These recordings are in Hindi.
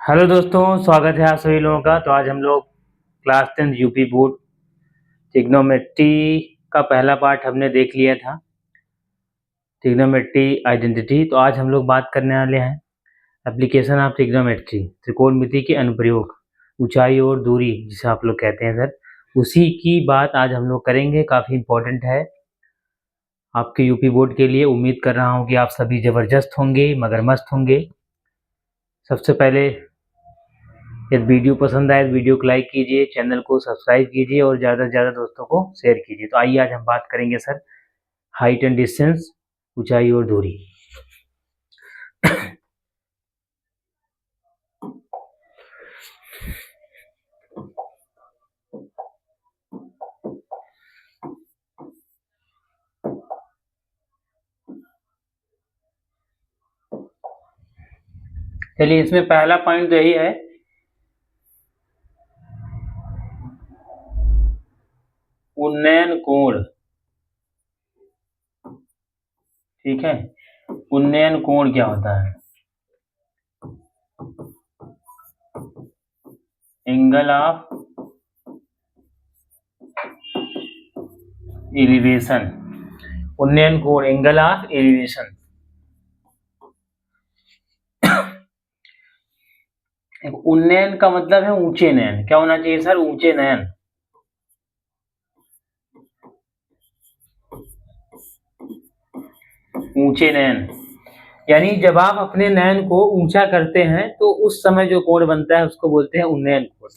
हेलो दोस्तों, स्वागत है आप सभी लोगों का। तो आज हम लोग क्लास 10 यूपी बोर्ड ट्रिग्नोमेट्री का पहला पार्ट हमने देख लिया था, ट्रिग्नोमेट्री आइडेंटिटी। तो आज हम लोग बात करने वाले हैं एप्लीकेशन ऑफ ट्रिग्नोमेट्री, त्रिकोणमिति के अनुप्रयोग, ऊंचाई और दूरी जिसे आप लोग कहते हैं सर, उसी की बात आज हम लोग करेंगे। काफ़ी इम्पोर्टेंट है आपके यूपी बोर्ड के लिए। उम्मीद कर रहा हूँ कि आप सभी ज़बरदस्त होंगे, मगरमस्त होंगे। सबसे पहले यदि वीडियो पसंद आए तो वीडियो को लाइक कीजिए, चैनल को सब्सक्राइब कीजिए और ज़्यादा से ज़्यादा दोस्तों को शेयर कीजिए। तो आइए आज हम बात करेंगे सर हाइट एंड डिस्टेंस, ऊंचाई और दूरी। चलिए, इसमें पहला पॉइंट तो यही है, उन्नयन कोण। ठीक है, उन्नयन कोण क्या होता है? Angle of elevation. उन्नयन कोण, एंगल ऑफ एलिवेशन। उन्नयन का मतलब है ऊंचे नयन। क्या होना चाहिए सर? ऊंचे नयन। ऊंचे नयन यानी जब आप अपने नयन को ऊंचा करते हैं तो उस समय जो कोण बनता है उसको बोलते हैं उन्नयन कोण।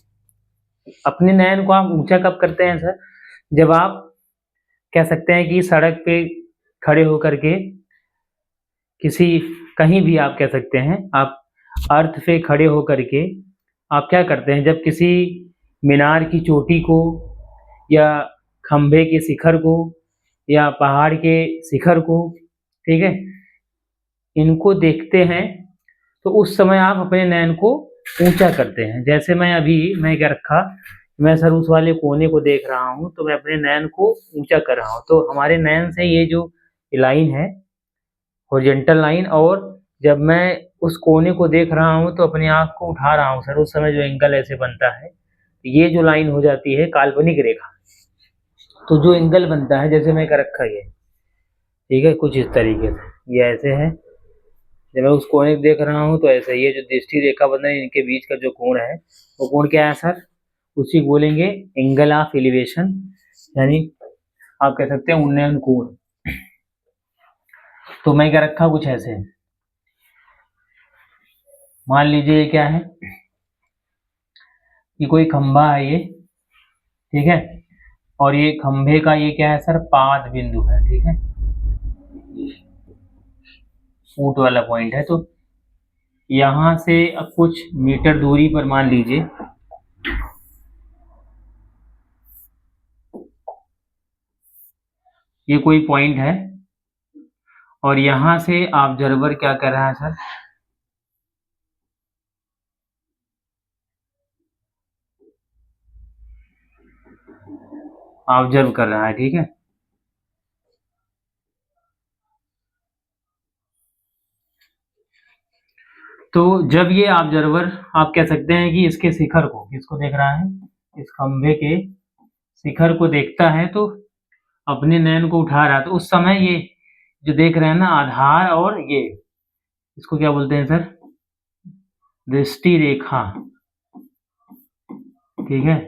अपने नयन को आप ऊंचा कब करते हैं सर? जब आप कह सकते हैं कि सड़क पे खड़े होकर के किसी, कहीं भी आप कह सकते हैं, आप अर्थ पे खड़े होकर के आप क्या करते हैं, जब किसी मीनार की चोटी को या खंभे के शिखर को या पहाड़ के शिखर को, ठीक है, इनको देखते हैं तो उस समय आप अपने नयन को ऊंचा करते हैं। जैसे मैं क्या रखा, मैं सर उस वाले कोने को देख रहा हूँ तो मैं अपने नयन को ऊंचा कर रहा हूँ। तो हमारे नयन से ये जो लाइन है हॉरिजॉन्टल लाइन, और जब मैं उस कोने को देख रहा हूँ तो अपने आँख को उठा रहा हूँ सर, उस समय जो एंगल ऐसे बनता है, ये जो लाइन हो जाती है काल्पनिक रेखा। तो जो एंगल बनता है, जैसे मैं कर रखा ये, ठीक है, कुछ इस तरीके से ये ऐसे है। जब मैं उस कोने को देख रहा हूँ तो ऐसे ये जो दृष्टि रेखा बन रही है, इनके बीच का जो कोण है वो कोण क्या है सर? उसी बोलेंगे एंगल ऑफ एलिवेशन, यानी आप कह सकते हैं उन्नयन कोण। तो मैं क्या रखा, कुछ ऐसे, मान लीजिए ये क्या है, ये कोई खंभा है ये, ठीक है, और ये खंभे का ये क्या है सर? पाद बिंदु है, ठीक है, फूट वाला पॉइंट है। तो यहां से अब कुछ मीटर दूरी पर मान लीजिए ये कोई पॉइंट है, और यहां से ऑब्जर्वर क्या कर रहा है सर? ऑब्जर्व कर रहा है, ठीक है। तो जब ये ऑब्जर्वर, आप कह सकते हैं कि इसके शिखर को, किसको देख रहा है? इस खंभे के शिखर को देखता है तो अपने नयन को उठा रहा है, तो उस समय ये जो देख रहे हैं ना आधार, और ये इसको क्या बोलते हैं सर? दृष्टि रेखा, ठीक है।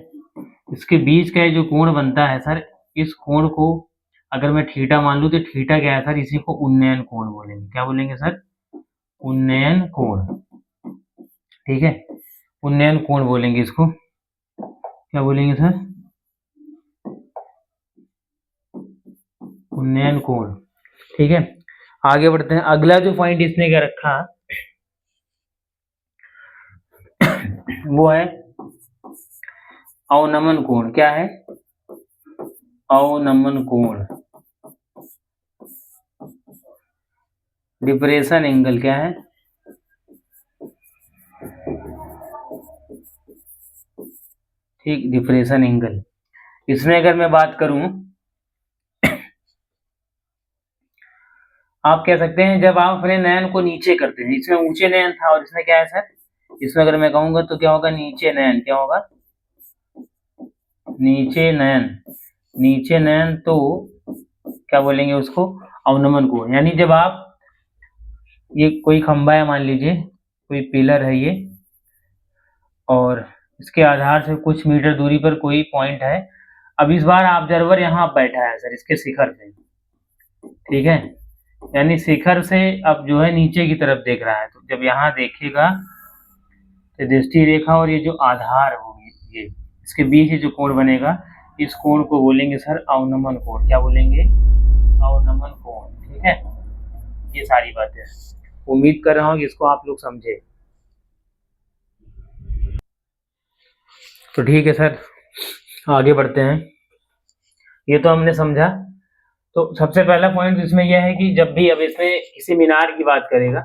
इसके बीच का जो कोण बनता है सर, इस कोण को अगर मैं थीटा मान लूं तो थीटा क्या है सर? इसी को उन्नयन कोण बोलेंगे। क्या बोलेंगे सर? उन्नयन कोण, ठीक है, उन्नयन कोण बोलेंगे इसको। क्या बोलेंगे सर? उन्नयन कोण, ठीक है। आगे बढ़ते हैं। अगला जो पॉइंट इसने क्या रखा वो है अवनमन कोण। क्या है? अवनमन कोण, डिप्रेशन एंगल। क्या है? ठीक, डिप्रेशन एंगल। इसमें अगर मैं बात करूं, आप कह सकते हैं जब आप अपने नयन को नीचे करते हैं, इसमें ऊंचे नयन था और इसमें क्या है सर? इसमें अगर मैं कहूंगा तो क्या होगा, नीचे नयन, क्या होगा, नीचे नयन, नीचे नयन, तो क्या बोलेंगे उसको, अवनमन कोण। यानी जब आप, ये कोई खंभा है मान लीजिए, कोई पिलर है ये, और इसके आधार से कुछ मीटर दूरी पर कोई पॉइंट है। अब इस बार ऑब्जर्वर यहाँ बैठा है सर इसके शिखर पे, ठीक है, यानी शिखर से अब जो है नीचे की तरफ देख रहा है, तो जब यहाँ देखेगा तो दृष्टि रेखा और ये जो आधार होगी, ये इसके बीच जो कोण बनेगा, इस कोण को बोलेंगे सर अवनमन कोण। क्या बोलेंगे, अवनमन कोण, ठीक है। ये सारी बातें उम्मीद कर रहा हूँ कि इसको आप लोग समझे। तो ठीक है सर, आगे बढ़ते हैं। ये तो हमने समझा। तो सबसे पहला पॉइंट इसमें यह है कि जब भी, अब इसमें किसी मीनार की बात करेगा,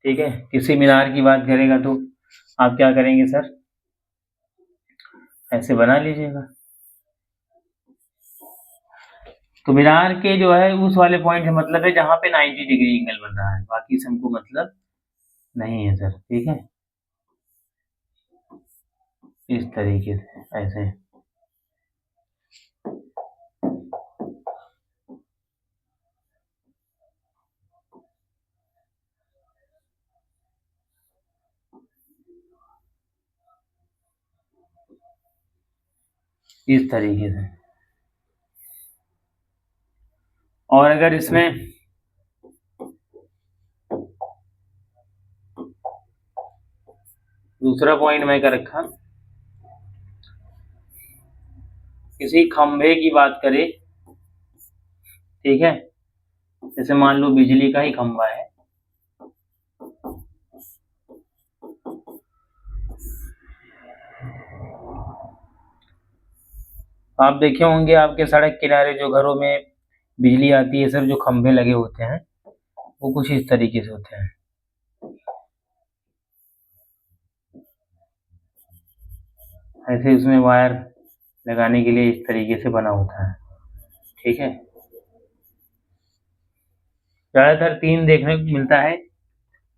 ठीक है, किसी मीनार की बात करेगा तो आप क्या करेंगे सर, ऐसे बना लीजिएगा। तो मीनार के जो है उस वाले पॉइंट से मतलब है जहां पे 90 डिग्री एंगल बन रहा है, बाकी से हमको मतलब नहीं है सर, ठीक है। इस तरीके से ऐसे, इस तरीके से। और अगर इसमें दूसरा पॉइंट मैं क्या रखा, किसी खंभे की बात करें, ठीक है, जैसे मान लो बिजली का ही खंभा है, आप देखे होंगे आपके सड़क किनारे जो घरों में बिजली आती है सर, जो खंभे लगे होते हैं वो कुछ इस तरीके से होते हैं, ऐसे उसमें वायर लगाने के लिए इस तरीके से बना होता है, ठीक है। ज्यादातर 3 देखने को मिलता है,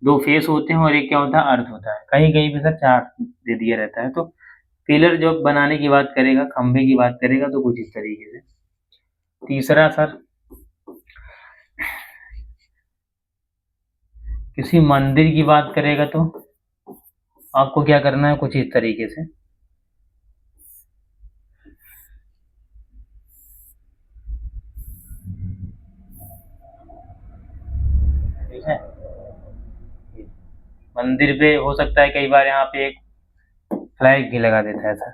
2 फेस होते हैं और एक क्या होता है, अर्थ होता है। कहीं कहीं पे सर 4 दे दिया रहता है। तो पिलर जो बनाने की बात करेगा, खंभे की बात करेगा तो कुछ इस तरीके से। तीसरा सर, किसी मंदिर की बात करेगा तो आपको क्या करना है, कुछ इस तरीके से, ठीक है। मंदिर पे हो सकता है कई बार यहाँ पे एक फ्लैग भी लगा देता है सर,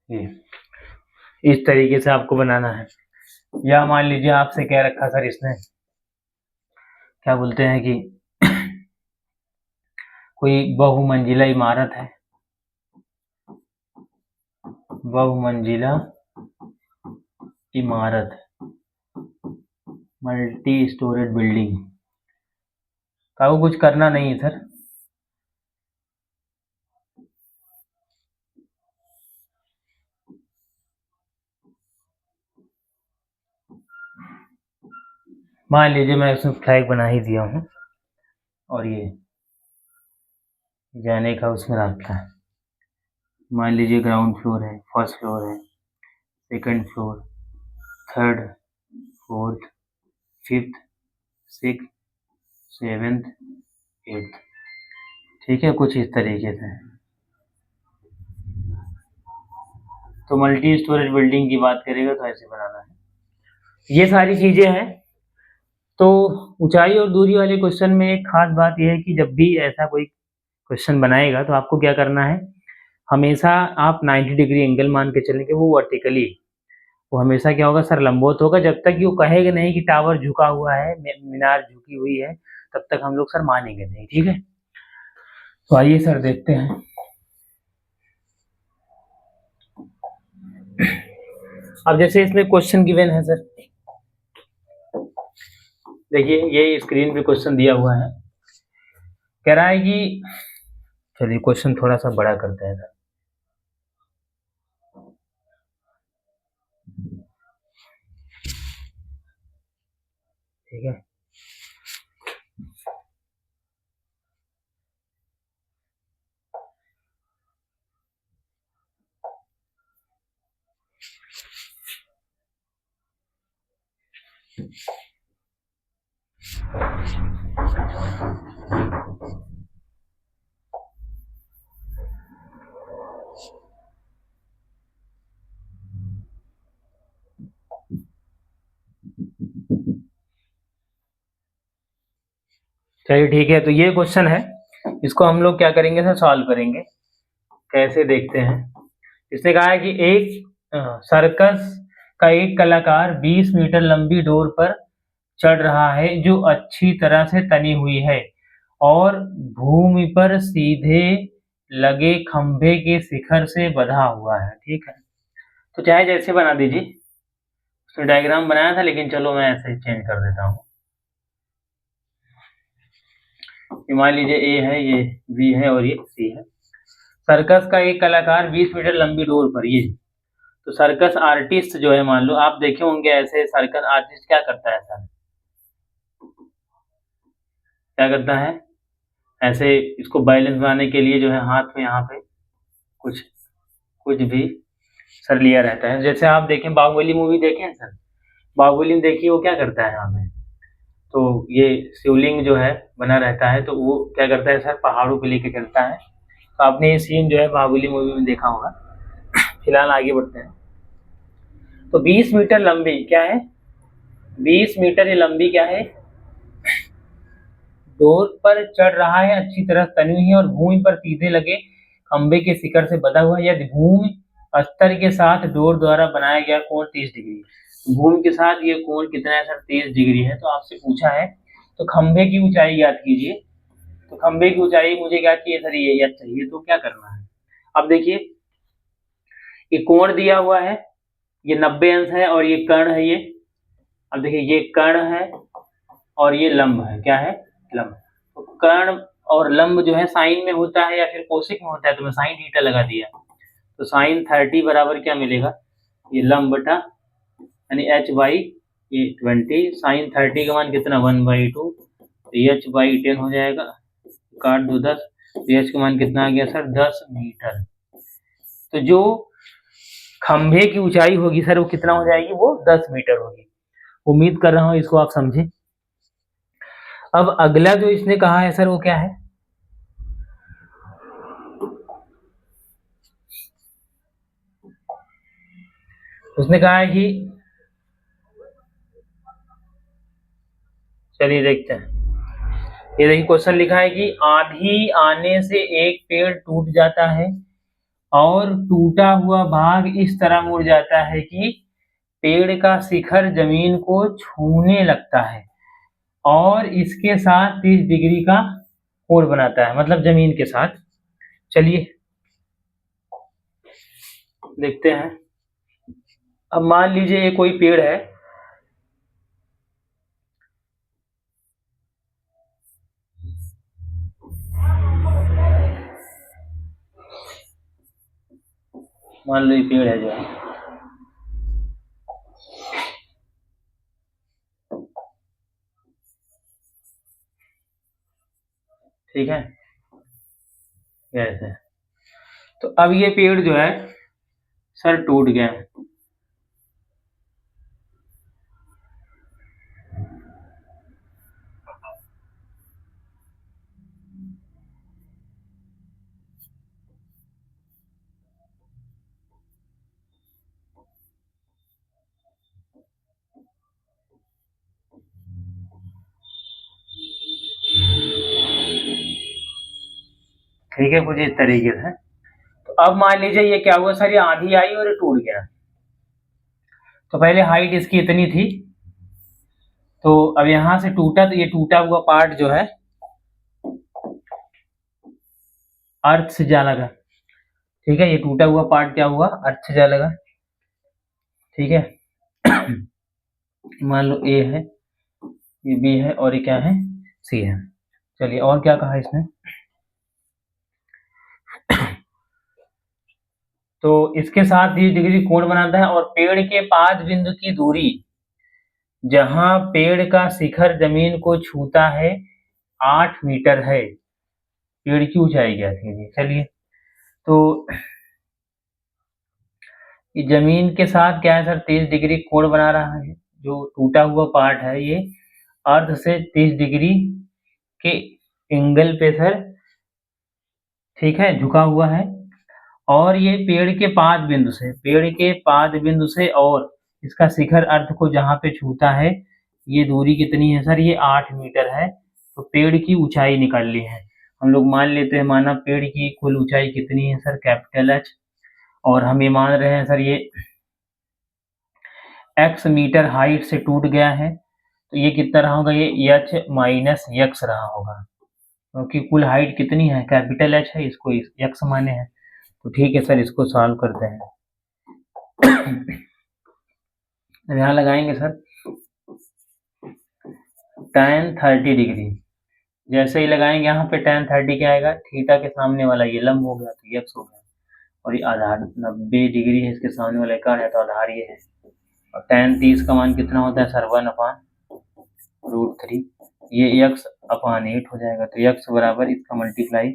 ये इस तरीके से आपको बनाना है। या मान लीजिए आपसे क्या रखा सर इसने, क्या बोलते हैं कि कोई बहुमंजिला इमारत है, बहुमंजिला इमारत, मल्टी स्टोरेज बिल्डिंग, का कुछ करना नहीं है सर, मान लीजिए मैं इसमें फ्लैग बना ही दिया हूँ और ये जाने का उसमें रास्ता है। मान लीजिए ग्राउंड फ्लोर है, फर्स्ट फ्लोर है, second floor, third, fourth, fifth, six, seventh, eighth, ठीक है, कुछ इस तरीके से। तो मल्टी स्टोरेज बिल्डिंग की बात करेगा तो ऐसे बनाना है। ये सारी चीजें हैं। तो ऊंचाई और दूरी वाले क्वेश्चन में एक खास बात यह है कि जब भी ऐसा कोई क्वेश्चन बनाएगा तो आपको क्या करना है, हमेशा आप 90 डिग्री एंगल मान के चलेंगे, वो वर्टिकली, वो हमेशा क्या होगा सर, लंबवत होगा। जब तक कि वो कहेगा नहीं कि टावर झुका हुआ है, मीनार झुकी हुई है, तब तक हम लोग सर मानेंगे नहीं, ठीक है। तो आइए सर देखते हैं। अब जैसे इसमें क्वेश्चन गिवन है सर, देखिए ये स्क्रीन पे क्वेश्चन दिया हुआ है, कह रहा है कि, चलिए क्वेश्चन थोड़ा सा बड़ा करते हैं सर, ठीक है। चलिए ठीक है, तो ये क्वेश्चन है, इसको हम लोग क्या करेंगे सर, सॉल्व करेंगे। कैसे देखते हैं। इसने कहा है कि एक सर्कस का एक कलाकार 20 मीटर लंबी डोर पर चढ़ रहा है जो अच्छी तरह से तनी हुई है और भूमि पर सीधे लगे खंभे के शिखर से बंधा हुआ है। ठीक है, तो चाहे जैसे बना दीजिए, उसने डायग्राम बनाया था लेकिन चलो मैं ऐसे चेंज कर देता हूँ। मान लीजिए ए है, ये बी है और ये सी है। सर्कस का एक कलाकार 20 मीटर लंबी डोर पर, ये तो सर्कस आर्टिस्ट जो है, मान लो आप देखे होंगे ऐसे, सर्कस आर्टिस्ट क्या करता है सर, क्या करता है, ऐसे इसको बैलेंस बनाने के लिए जो है हाथ में यहाँ पे कुछ कुछ भी सर लिया रहता है। जैसे आप देखें, बाहुबली मूवी देखें हैं सर, बाहुबली में देखिए वो क्या करता है यहाँ पे, तो ये शिवलिंग जो है बना रहता है, तो वो क्या करता है सर, पहाड़ों पे लेके चलता है। तो आपने ये सीन जो है बाहुबली मूवी में देखा होगा। फिलहाल आगे बढ़ते हैं। तो 20 मीटर लंबी क्या है, 20 मीटर ये लंबी क्या है, डोर पर चढ़ रहा है, अच्छी तरह तनी हुई है और भूमि पर सीधे लगे खंबे के शिखर से बंधा हुआ है। यदि भूमि स्तर के साथ डोर द्वारा बनाया गया कोण 30 डिग्री, भूमि के साथ ये कोण कितना है सर, 30 डिग्री है। तो आपसे पूछा है तो खंबे की ऊंचाई याद कीजिए। तो खंबे की ऊंचाई मुझे क्या चाहिए सर, ये याद चाहिए। तो क्या करना है, अब देखिए ये कोण दिया हुआ है, ये 90 अंश है और ये कर्ण है ये। अब देखिए ये कर्ण है और ये लंब है, क्या है, लंब। तो कर्ण और लंब जो है साइन में होता है या फिर कोशिक में होता है, तो मैं साइन थीटा लगा दिया। तो साइन 30 बराबर क्या मिलेगा, ये लंब बटा यानी h बाई ये 20, साइन 30 का मान कितना 1/2, तो h बाई 10 हो जाएगा, काट दो 10, तो h का मान कितना आ गया सर 10 मीटर। तो जो खंभे की ऊंचाई होगी सर वो कितना हो जाएगी, वो 10 मीटर होगी। उम्मीद कर रहा हूं इसको आप समझे। अब अगला जो इसने कहा है सर वो क्या है, उसने कहा है कि, चलिए देखते हैं। ये देखिए क्वेश्चन लिखा है कि आंधी आने से एक पेड़ टूट जाता है और टूटा हुआ भाग इस तरह मुड़ जाता है कि पेड़ का शिखर जमीन को छूने लगता है और इसके साथ 30 डिग्री का कोण बनाता है, मतलब जमीन के साथ। चलिए देखते हैं। अब मान लीजिए ये कोई पेड़ है, मान लो ये पेड़ है जो है, ठीक है, ऐसे। तो अब ये पेड़ जो है सर टूट गया, ठीक है, कुछ इस तरीके से। तो अब मान लीजिए ये क्या हुआ सर, ये आंधी आई और ये टूट गया। तो पहले हाइट इसकी इतनी थी, तो अब यहां से टूटा, तो ये टूटा हुआ पार्ट जो है अर्थ से जा लगा। ठीक है, ये टूटा हुआ पार्ट क्या हुआ, अर्थ से जा लगा। ठीक है, मान लो ए है, ये बी है और ये क्या है, सी है। चलिए और क्या कहा इसने, तो इसके साथ 30 डिग्री कोण बनाता है और पेड़ के पाद बिंदु की दूरी जहां पेड़ का शिखर जमीन को छूता है 8 मीटर है। पेड़ की ऊंचाई क्या थी? चलिए, तो ये जमीन के साथ क्या है सर, 30 डिग्री कोण बना रहा है। जो टूटा हुआ पार्ट है ये अर्थ से 30 डिग्री के एंगल पे सर, ठीक है, झुका हुआ है। और ये पेड़ के पाद बिंदु से और इसका शिखर अर्थ को जहाँ पे छूता है, ये दूरी कितनी है सर? ये 8 मीटर है। तो पेड़ की ऊंचाई निकाल ली है हम लोग। मान लेते हैं, माना पेड़ की कुल ऊंचाई कितनी है सर? Capital H. और हम ये मान रहे हैं सर ये x मीटर हाइट से टूट गया है, तो ये कितना रहा होगा? ये h माइनस यक्स रहा होगा, क्योंकि कुल हाइट कितनी है? कैपिटल एच है, इसको यक्स माने हैं। तो ठीक है सर, इसको सॉल्व करते हैं। यहाँ लगाएंगे सर tan 30 डिग्री। जैसे ही लगाएंगे यहाँ पे tan 30 क्या आएगा? थीटा के सामने वाला ये लंब हो गया तो यक्स हो गया, और ये आधार 90 डिग्री है, इसके सामने वाला क्या है? तो आधार ये है। और tan 30 का मान कितना होता है सर? 1/√3। ये x अपान 8 हो जाएगा, तो x बराबर इसका मल्टीप्लाई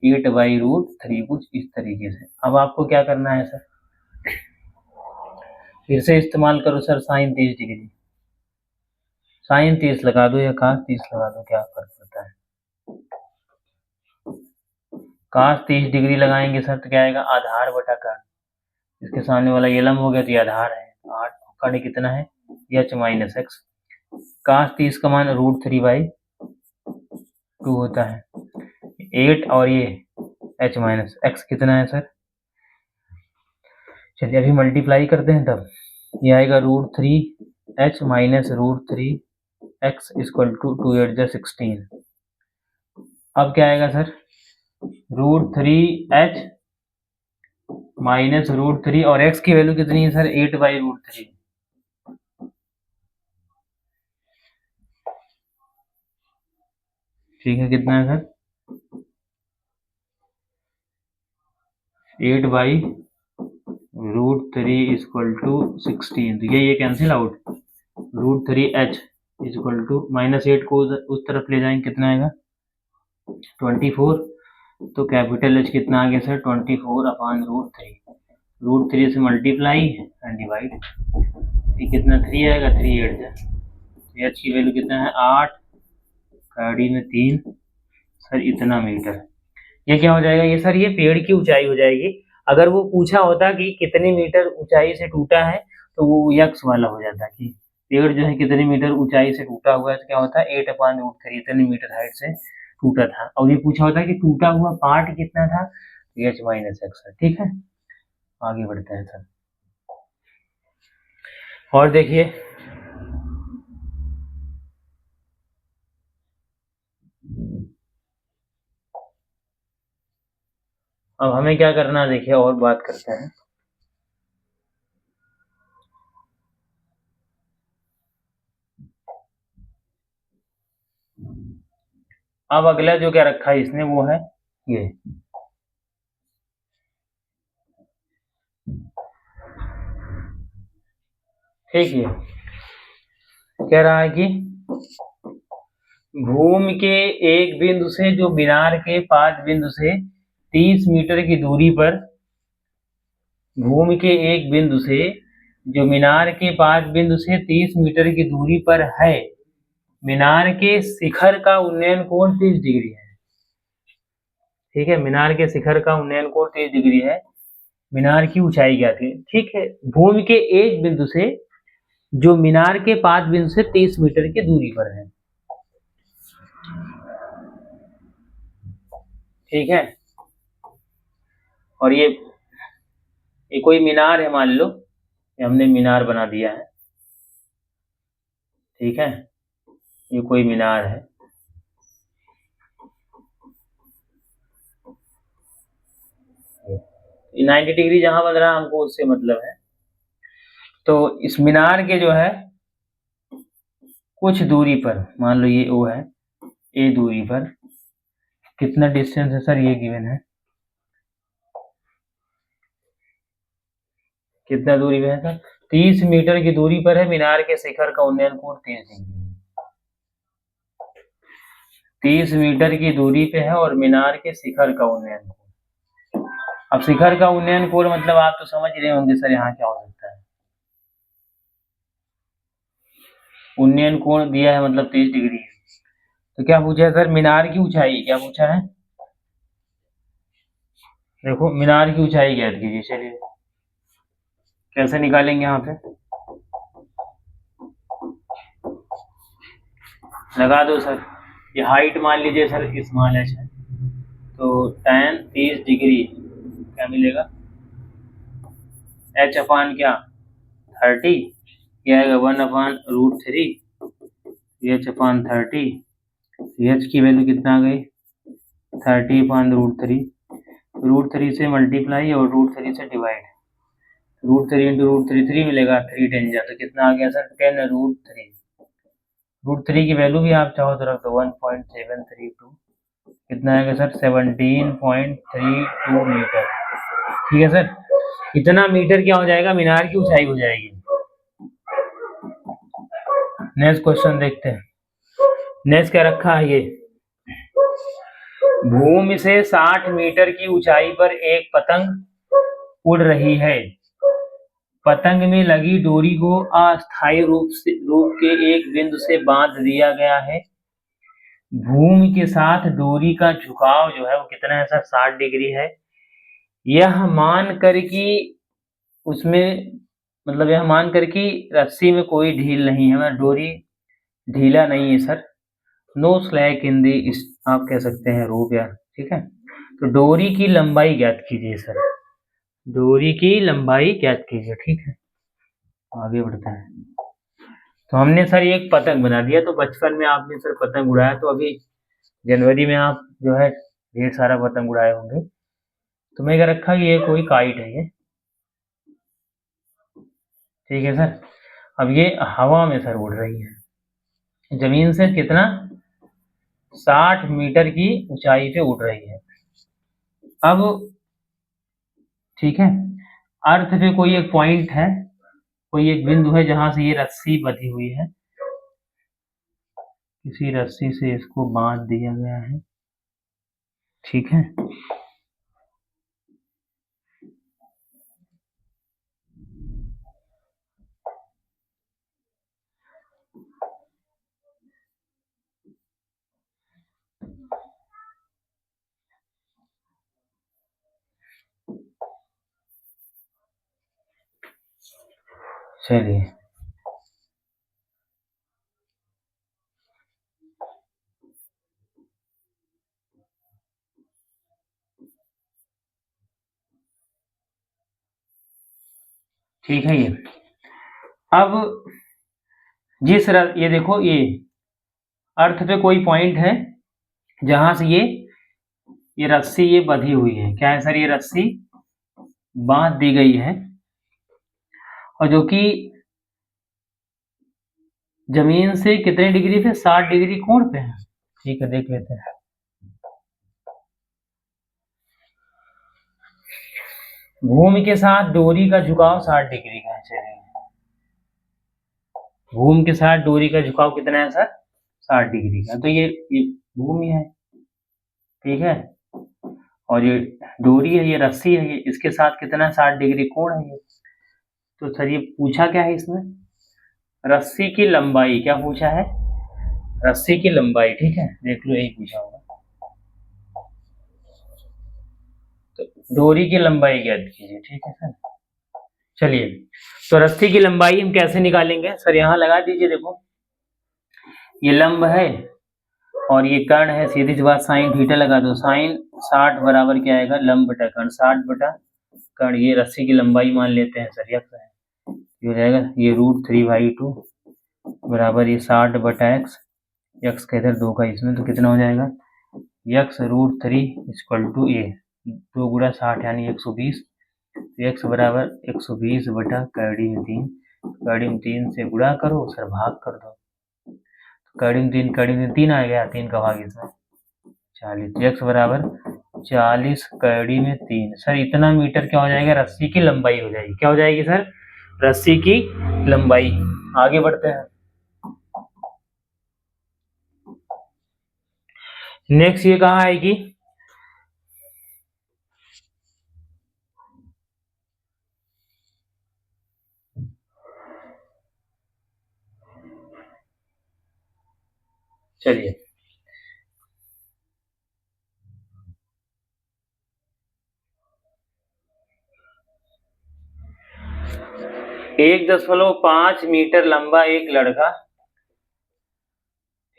8/√3, कुछ इस तरीके से। अब आपको क्या करना है सर? फिर से इस्तेमाल करो सर sin 30 डिग्री। sin 30 लगा दो या cos 30 लगा दो, क्या फर्क पड़ता है? cos 30 डिग्री लगाएंगे सर तो क्या आएगा? आधार बटा का, इसके सामने वाला ये लंब हो गया तो ये आधार है। 8 कर्ण कितना है? h minus x. cos 30 का मान √3/2 होता है। 8 और ये h माइनस एक्स कितना है सर? चलिए अभी मल्टीप्लाई करते हैं, तब ये आएगा √3h minus √3x equal to 2 8 16। अब क्या आएगा सर? √3h माइनस √3 और x की वैल्यू कितनी है सर? 8/√3। ठीक है, कितना है सर? 8/√3 equal to 16। तो ये cancel out. √3h equal to -8 को उस तरफ ले जाएंगे, कितना आएगा? 24। तो कैपिटल H कितना आ गया सर? 24/√3। √3 से मल्टीप्लाई एंड डिवाइड, ये कितना? 3 आएगा। 3 8 h की वैल्यू कितना है? 8 गाड़ी में 3 सर, इतना मीटर। ये क्या हो जाएगा? ये सर ये पेड़ की ऊंचाई हो जाएगी। अगर वो पूछा होता कि कितने मीटर ऊंचाई से टूटा है, तो वो यक्स वाला हो जाता कि पेड़ जो है कितने मीटर ऊंचाई से टूटा हुआ है, तो क्या होता है? 8/√3, इतने मीटर हाइट से टूटा था। और ये पूछा होता कि टूटा हुआ पार्ट कितना था, तो h माइनस एक्स है। ठीक है, आगे बढ़ते हैं सर। और देखिए, अब हमें क्या करना है, देखिए और बात करते हैं। अब अगला जो क्या रखा है इसने, वो है ये। ठीक है, कह रहा है कि भूमि के एक बिंदु से जो मीनार के 5 बिंदु से 30 मीटर की दूरी पर, भूमि के एक बिंदु से जो मीनार के 5 बिंदु से 30 मीटर की दूरी पर है, मीनार के शिखर का उन्नयन कोण 30 डिग्री है। ठीक है, मीनार के शिखर का उन्नयन कोण 30 डिग्री है। मीनार की ऊंचाई क्या थी? ठीक है, भूमि के एक बिंदु से जो मीनार के 5 बिंदु से 30 मीटर की दूरी पर है। ठीक है, और ये कोई मीनार है, मान लो ये हमने मीनार बना दिया है। ठीक है, ये कोई मीनार है। ये 90 डिग्री जहां बन रहा है हमको उससे मतलब है। तो इस मीनार के जो है कुछ दूरी पर, मान लो ये O है, ए दूरी पर कितना डिस्टेंस है सर? ये गिवन है, कितना दूरी पे है सर? 30 मीटर की दूरी पर है, मीनार के शिखर का उन्नयन कोण 30 डिग्री है। 30 मीटर की दूरी पे है और मीनार के शिखर का उन्नयन कोण। अब शिखर का उन्नयन कोण मतलब आप तो समझ रहे होंगे सर यहाँ क्या हो सकता है। उन्नयन कोण दिया है मतलब 30 डिग्री है। तो क्या पूछा है सर, मीनार की ऊंचाई क्या पूछा है। देखो मीनार की ऊंचाई ज्ञात कीजिए। चलिए कैसे निकालेंगे यहाँ पे, लगा दो सर। ये हाइट मान लीजिए सर स्मॉल h है, तो tan 30 डिग्री क्या मिलेगा, h अपान क्या 30, ये आएगा 1/√3, h अपान 30, h की वैल्यू कितना आ गई 30/√3, √3 से मल्टीप्लाई और √3 से डिवाइड, √3 इंटू √3 3 मिलेगा, 3 10 जा तो कितना आ गया सर 10√3। √3 की वैल्यू भी आप चाहो तो रख दो 1.732, कितना आएगा सर 17.32 मीटर। ठीक है सर, इतना मीटर क्या हो जाएगा, मीनार की ऊंचाई हो जाएगी। नेक्स्ट क्वेश्चन देखते हैं। नेक्स्ट क्या रखा है, ये भूमि से 60 मीटर की ऊंचाई पर एक पतंग उड़ रही है। पतंग में लगी डोरी को अस्थायी रूप के एक बिंदु से बांध दिया गया है। भूमि के साथ डोरी का झुकाव जो है वो कितना है सर 60 डिग्री है। यह मान कर कि उसमें मतलब यह मान कर कि रस्सी में कोई ढील नहीं है, मतलब डोरी ढीला नहीं है सर। नो स्लैक इन दी, आप कह सकते हैं रोप या, ठीक है। तो डोरी की लंबाई ज्ञात कीजिए सर, डोरी की लंबाई ज्ञात कीजिए। ठीक है आगे बढ़ते हैं। तो हमने सर एक पतंग बना दिया, तो बचपन में आपने सर पतंग उड़ाया, तो अभी जनवरी में आप जो है ढेर सारा पतंग उड़ाए होंगे। तो मैं क्या रखा, ये कोई काइट है ये, ठीक है सर। अब ये हवा में सर उड़ रही है, जमीन से कितना 60 मीटर की ऊंचाई पे उड़ रही है। अब ठीक है, अर्थ पे कोई एक पॉइंट है, कोई एक बिंदु है जहां से ये रस्सी बंधी हुई है, किसी रस्सी से इसको बांध दिया गया है। ठीक है, चलिए ठीक है। ये अब ये देखो, ये अर्थ पे कोई पॉइंट है जहां से ये रस्सी ये बंधी हुई है। क्या है सर, ये रस्सी बांध दी गई है और जो कि जमीन से कितने डिग्री पे 60 डिग्री कोण पे है। ठीक है देख लेते हैं। भूमि के साथ डोरी का झुकाव 60 डिग्री का है। चलिए भूमि के साथ डोरी का झुकाव कितना है सर 60 डिग्री का। तो ये भूमि है, ठीक है, और ये डोरी है, ये रस्सी है, ये इसके साथ कितना 60 डिग्री कोण है ये। तो सर ये पूछा क्या है इसमें, रस्सी की लंबाई क्या पूछा है, रस्सी की लंबाई। ठीक है देख लो यही पूछा होगा। तो डोरी की लंबाई ज्ञात कीजिए। ठीक है सर, चलिए तो रस्सी की लंबाई हम कैसे निकालेंगे सर, यहाँ लगा दीजिए। देखो ये लंब है और ये कर्ण है, सीधी सी बात साइन थीटा लगा दो। साइन 60 बराबर क्या आएगा, लंब बटा कर्ण, 60 बटा कर्ण। ये रस्सी की लंबाई मान लेते हैं सर, यक्स है, ये हो जाएगा ये √3/2 बराबर ये 60 बटा एक्स, यक्स का इधर 2 का इसमें, तो कितना हो जाएगा यक्स √3 इक्वल टू ये 2 गुणा 60 यानी 120। तो एक्स बराबर 120 बटा कड़ी में 3, कड़ी में 3 से गुणा करो सर भाग कर दो, कड़ी में 3 आ गया, 3 का भाग इसमें 40, एक्स बराबर 40 कड़ी में 3। सर इतना मीटर क्या हो जाएगा, रस्सी की लंबाई हो जाएगी। क्या हो जाएगी सर, रस्सी की लंबाई। आगे बढ़ते हैं। नेक्स्ट ये कहाँ आएगी? चलिए, एक 1.5 मीटर लंबा एक लड़का,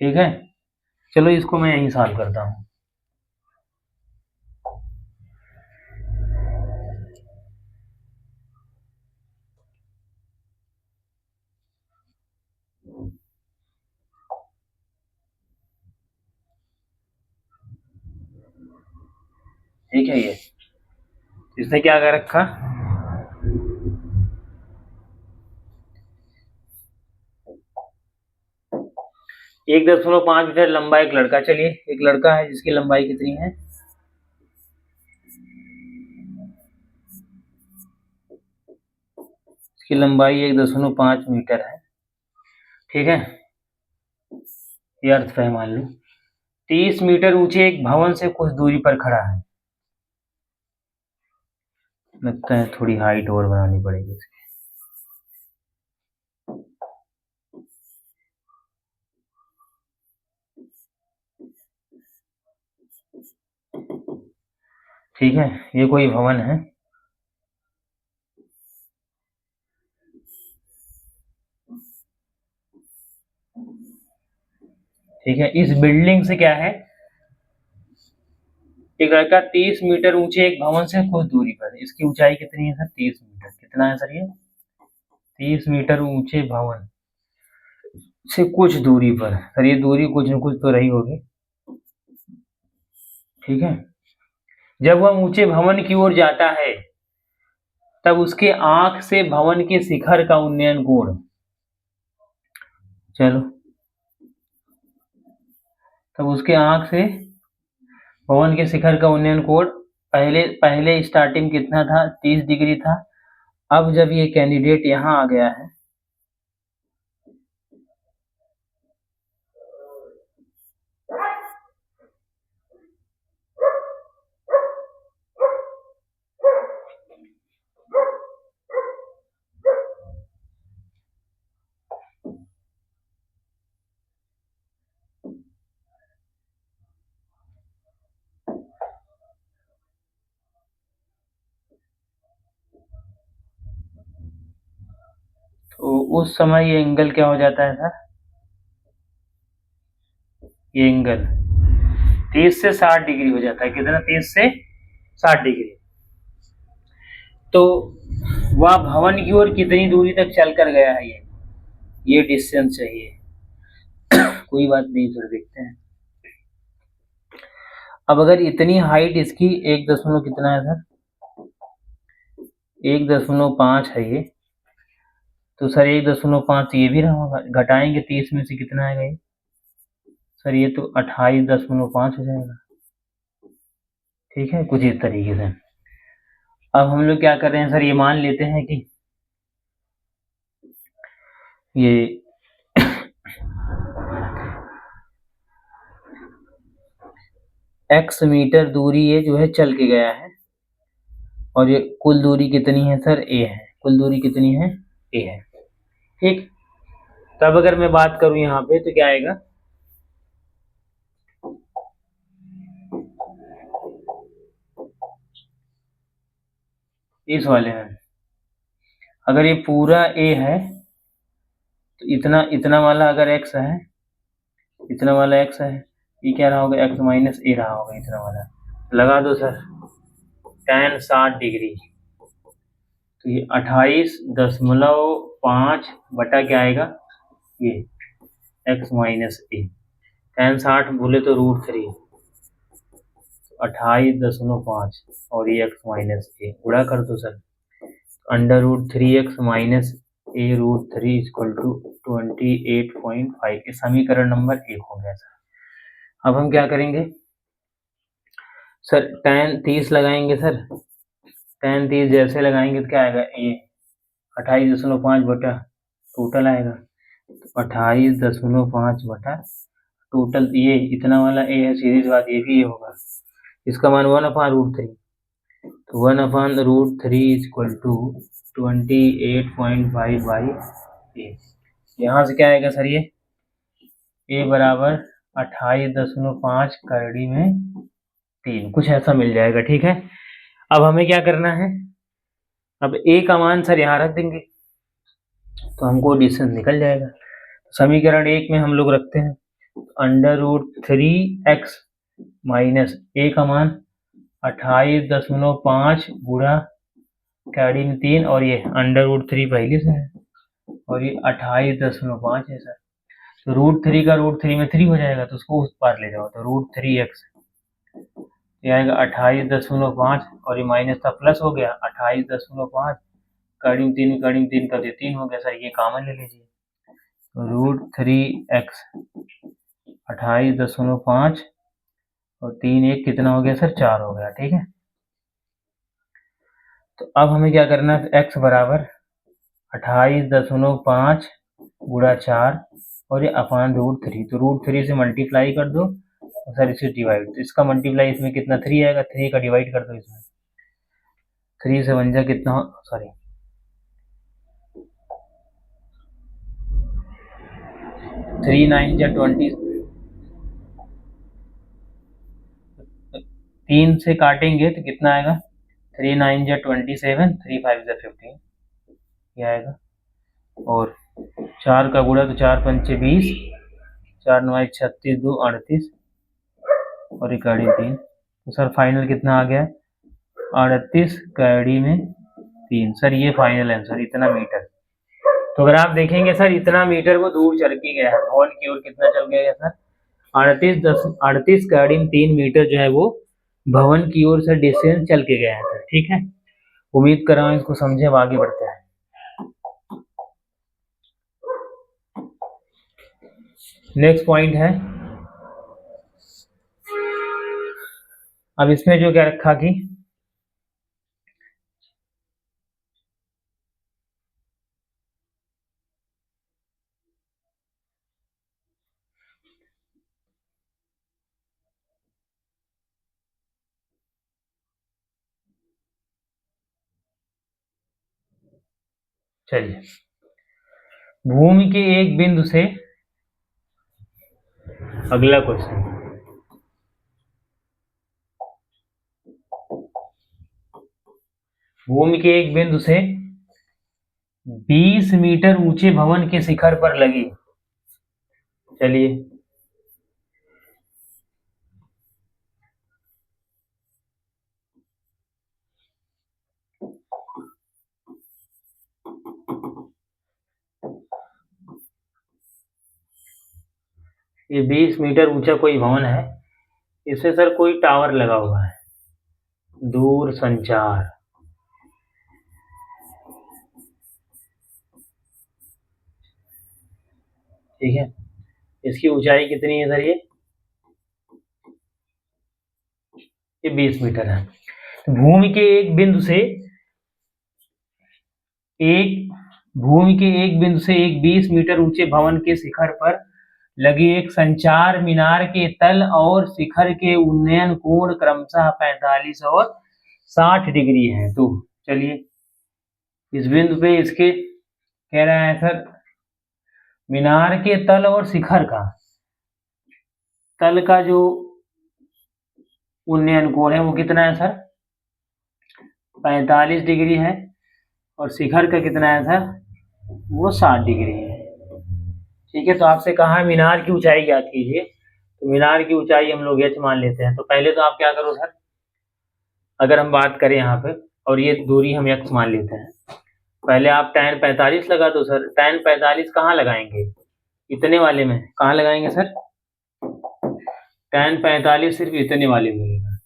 ठीक है। चलो इसको मैं यहीं सॉल्व करता हूँ। ठीक है, ये इसने क्या कर रखा? एक 1.5 मीटर लंबा एक लड़का। चलिए, एक लड़का है जिसकी लंबाई कितनी है? इसकी लंबाई 1.5 मीटर है, ठीक है। ये अर्थ है, मान लो 30 मीटर ऊंचे एक भवन से कुछ दूरी पर खड़ा है। लगता है थोड़ी हाइट और बनानी पड़ेगी इसकी। ठीक है, ये कोई भवन है, ठीक है। इस बिल्डिंग से क्या है, एक लड़का 30 मीटर ऊंचे एक भवन से कुछ दूरी पर। इसकी ऊंचाई कितनी है सर? 30 मीटर। कितना है सर ये? 30 मीटर ऊंचे भवन से कुछ दूरी पर। सर ये दूरी कुछ न कुछ तो रही होगी, ठीक है। जब वह ऊंचे भवन की ओर जाता है तब उसके आंख से भवन के शिखर का उन्नयन कोण, चलो, तब उसके आंख से भवन के शिखर का उन्नयन कोण पहले पहले स्टार्टिंग कितना था? 30 डिग्री था। अब जब ये कैंडिडेट यहाँ आ गया है, तो उस समय ये एंगल क्या हो जाता है सर? ये एंगल 30 से 60 डिग्री हो जाता है। कितना? 30 से 60 डिग्री। तो वह भवन की ओर कितनी दूरी तक चल कर गया है? ये डिस्टेंस चाहिए। कोई बात नहीं सर, देखते हैं। अब अगर इतनी हाइट इसकी 1 दशमलव कितना है सर? 1.5 है ये, तो सर 1.5 ये भी रहा होगा। घटाएंगे 30 में से, कितना आएगा ये? सर ये तो 28.5 हो जाएगा, ठीक है, कुछ इस तरीके से। अब हम लोग क्या कर रहे हैं सर, ये मान लेते हैं कि ये x मीटर दूरी ये जो है चल के गया है, और ये कुल दूरी कितनी है सर? a है। कुल दूरी कितनी है? a है, ठीक। तब अगर मैं बात करूं यहाँ पे तो क्या आएगा? इस वाले में अगर ये पूरा a है तो इतना इतना वाला अगर x है, इतना वाला x है, ये क्या रहा होगा? x माइनस a रहा होगा, इतना वाला। लगा दो सर tan 60 डिग्री, तो ये 28.5 बटा क्या आएगा? ये x माइनस a। tan 60 बोले तो √3, 28.5 और ये x माइनस a गुणा कर दो sir. √3x minus a √3 equal to 28.5। ये समीकरण नंबर 1 हो गया सर। अब हम क्या करेंगे सर? tan 30 लगाएंगे सर। tan 30 जैसे लगाएंगे तो क्या आएगा? ये 28.5 बटा टोटल आएगा, तो 28.5 बटा टोटल, ये इतना वाला ए है, सीधी सी बात ये भी ये होगा, इसका मान 1/√3, तो 1/√3 इज इक्वल टू 28.5/8। यहाँ से क्या आएगा सर, ये ए बराबर 28.5 कड़ी में 3, कुछ ऐसा मिल जाएगा। ठीक है, अब हमें क्या करना है, अब ए का मान सर यहाँ रख देंगे तो हमको डिस्टेंस निकल जाएगा। समीकरण 1 में हम लोग रखते हैं √3x माइनस ए का मान 28.5 गुणा कैडी में 3, और ये √3 पहले से है, और ये 28.5 है सर, तो √3 का √3 में 3 हो जाएगा, तो उसको उस पार ले जाओ, तो √3x ये आएगा 28.5, और ये माइनस था प्लस हो गया 28.5, कड़ी में 3 का 3 हो गया सर, ये कॉमन ले लीजिए, तो √3x 28.5 और 3 1 कितना हो गया सर, 4 हो गया। ठीक है, तो अब हमें क्या करना है, x बराबर 28.5 गुणा 4 और ये अपान √3, तो √3 से मल्टीप्लाई कर दो और सर इसे डिवाइड, तो इसका मल्टीप्लाई इसमें कितना 3 आएगा, 3 का डिवाइड कर दो इसमें, 3 से 1 जा कितना, सॉरी 3 9 जा 20, 3 से काटेंगे तो कितना आएगा, 3 9 जा 27, 3 5 जा 15 ये आएगा, और 4 का गुणा तो 4 पंचे 20, 4 9 36 2 38 और इकाड़ी 3, तो सर फाइनल कितना आ गया 38 कड़ी में 3, सर ये फाइनल आंसर इतना मीटर। तो अगर आप देखेंगे सर इतना मीटर वो दूर चल के गया है, भवन की ओर कितना चल गया है सर, 38 कड़ी में 3 मीटर जो है वो भवन की ओर से डिस्टेंस चल के गया है सर। ठीक है, उम्मीद कर रहा हूँ इसको समझे, अब आगे बढ़ते हैं। नेक्स्ट पॉइंट है, अब इसमें जो क्या रखा कि चलिए, भूमि के एक बिंदु से, अगला क्वेश्चन, भूमि के एक बिंदु से 20 मीटर ऊंचे भवन के शिखर पर लगी, चलिए ये 20 मीटर ऊंचा कोई भवन है, इससे सर कोई टावर लगा हुआ है, दूर संचार, ठीक है, इसकी ऊंचाई कितनी है सर, ये 20 मीटर है। तो भूमि के एक बिंदु से एक 20 मीटर ऊंचे भवन के शिखर पर लगी एक संचार मीनार के तल और शिखर के उन्नयन कोण क्रमशः 45 और 60 डिग्री है। तो चलिए इस बिंदु पे इसके कह रहा है सर, मीनार के तल और शिखर का, तल का जो उन्नयन कोण है वो कितना है सर, 45 डिग्री है, और शिखर का कितना है सर, वो 60 डिग्री है। ठीक है, तो आपसे कहा है मीनार की ऊंचाई ज्ञात कीजिए, तो मीनार की ऊंचाई हम लोग h मान लेते हैं। तो पहले तो आप क्या करो सर, अगर हम बात करें यहाँ पे और ये दूरी हम x मान लेते हैं, पहले आप tan 45 लगा दो सर। tan 45 कहाँ लगाएंगे, इतने वाले में कहाँ लगाएंगे सर, tan 45 सिर्फ इतने वाले में लगेगा,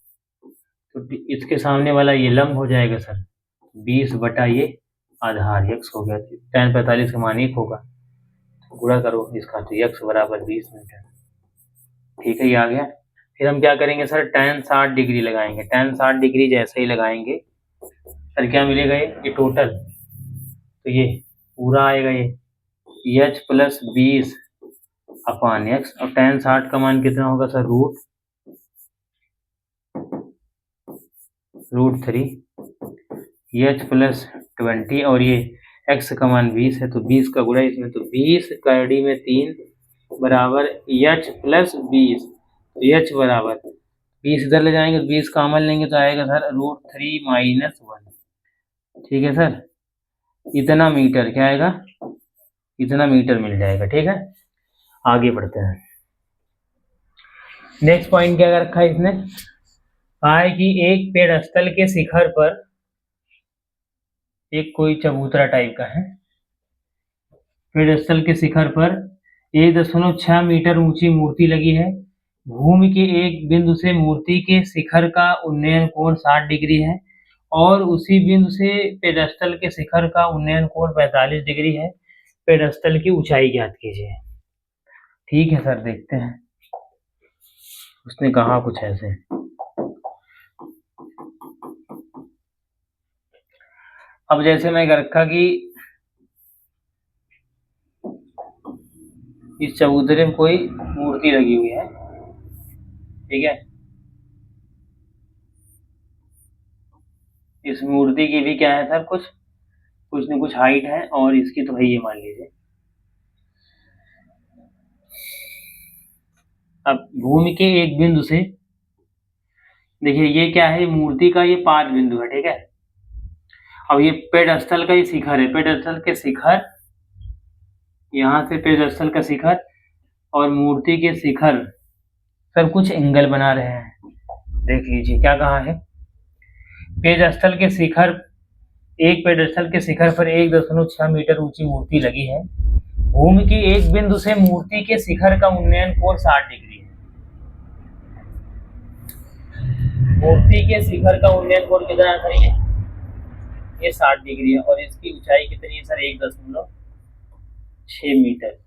तो इसके सामने वाला ये लंब हो जाएगा सर 20 बटा ये आधार x हो गया, tan 45 का मान 1 होगा, गुणा करो इसका, तो x बराबर 20 मीटर। ठीक है, ये आ गया। फिर हम क्या करेंगे सर, tan 60 डिग्री लगाएंगे। tan 60 डिग्री जैसे ही लगाएंगे सर क्या मिलेगा, ये टोटल तो ये पूरा आएगा ये h प्लस 20 अपॉन x, और tan 60 का मान कितना होगा सर, रूट 3 h प्लस 20, और ये x का मान 20 है तो 20 का गुणा इसमें, तो 20 कड़ी में 3 बराबर h प्लस 20, तो h बराबर 20 इधर ले जाएंगे तो 20 कॉमन लेंगे तो आएगा सर रूट 3 माइनस 1। ठीक है सर, इतना मीटर क्या आएगा, इतना मीटर मिल जाएगा। ठीक है, आगे बढ़ते हैं। नेक्स्ट पॉइंट क्या रखा है इसने, कहा है कि एक पेड़स्थल के शिखर पर एक कोई चबूतरा टाइप का है, पेड़स्थल के शिखर पर 1.6 मीटर ऊंची मूर्ति लगी है। भूमि के एक बिंदु से मूर्ति के शिखर का उन्नयन कोण 60 डिग्री है और उसी बिंदु से पेड़स्थल के शिखर का उन्नयन कोण 45 डिग्री है। पेड़स्थल की ऊंचाई ज्ञात कीजिए। ठीक है सर, देखते हैं। उसने कहा कुछ ऐसे, अब जैसे मैं रखा कि इस चबूतरे में कोई मूर्ति लगी हुई है, ठीक है, इस मूर्ति की भी क्या है सर, कुछ न कुछ हाइट है, और इसकी तो है ये मान लीजिए। अब भूमि के एक बिंदु से, देखिए ये क्या है, मूर्ति का ये 5 बिंदु है, ठीक है। अब ये पेड़स्थल का ही शिखर है, पेड़स्थल के शिखर, यहाँ से पेड़स्थल का शिखर और मूर्ति के शिखर सर कुछ एंगल बना रहे हैं। देख लीजिए क्या कहा है, पेड़स्थल के शिखर, एक पेड़स्थल के शिखर पर 1.6 मीटर ऊंची मूर्ति लगी है। भूमि के एक बिंदु से मूर्ति के शिखर का उन्नयन कोण 60 डिग्री है। मूर्ति के शिखर का उन्नयन कोण कितना है सर, ये 60 डिग्री है, और इसकी ऊंचाई कितनी है सर, 1.6 मीटर।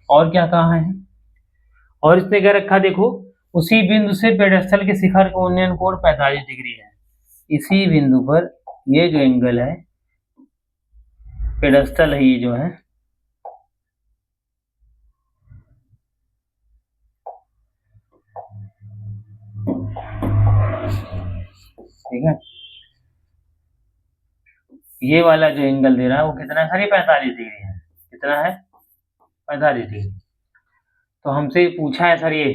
और क्या कहा है, और इसने क्या रखा, देखो उसी बिंदु से पेड़स्थल के शिखर का उन्नयन कोण 45 डिग्री है। इसी बिंदु पर ये जो एंगल है, पेड़स्थल है ये जो है, ठीक है, ये वाला जो एंगल दे रहा है वो कितना है सर, ये 45 डिग्री है। कितना है, 45 डिग्री। तो हमसे पूछा है सर, ये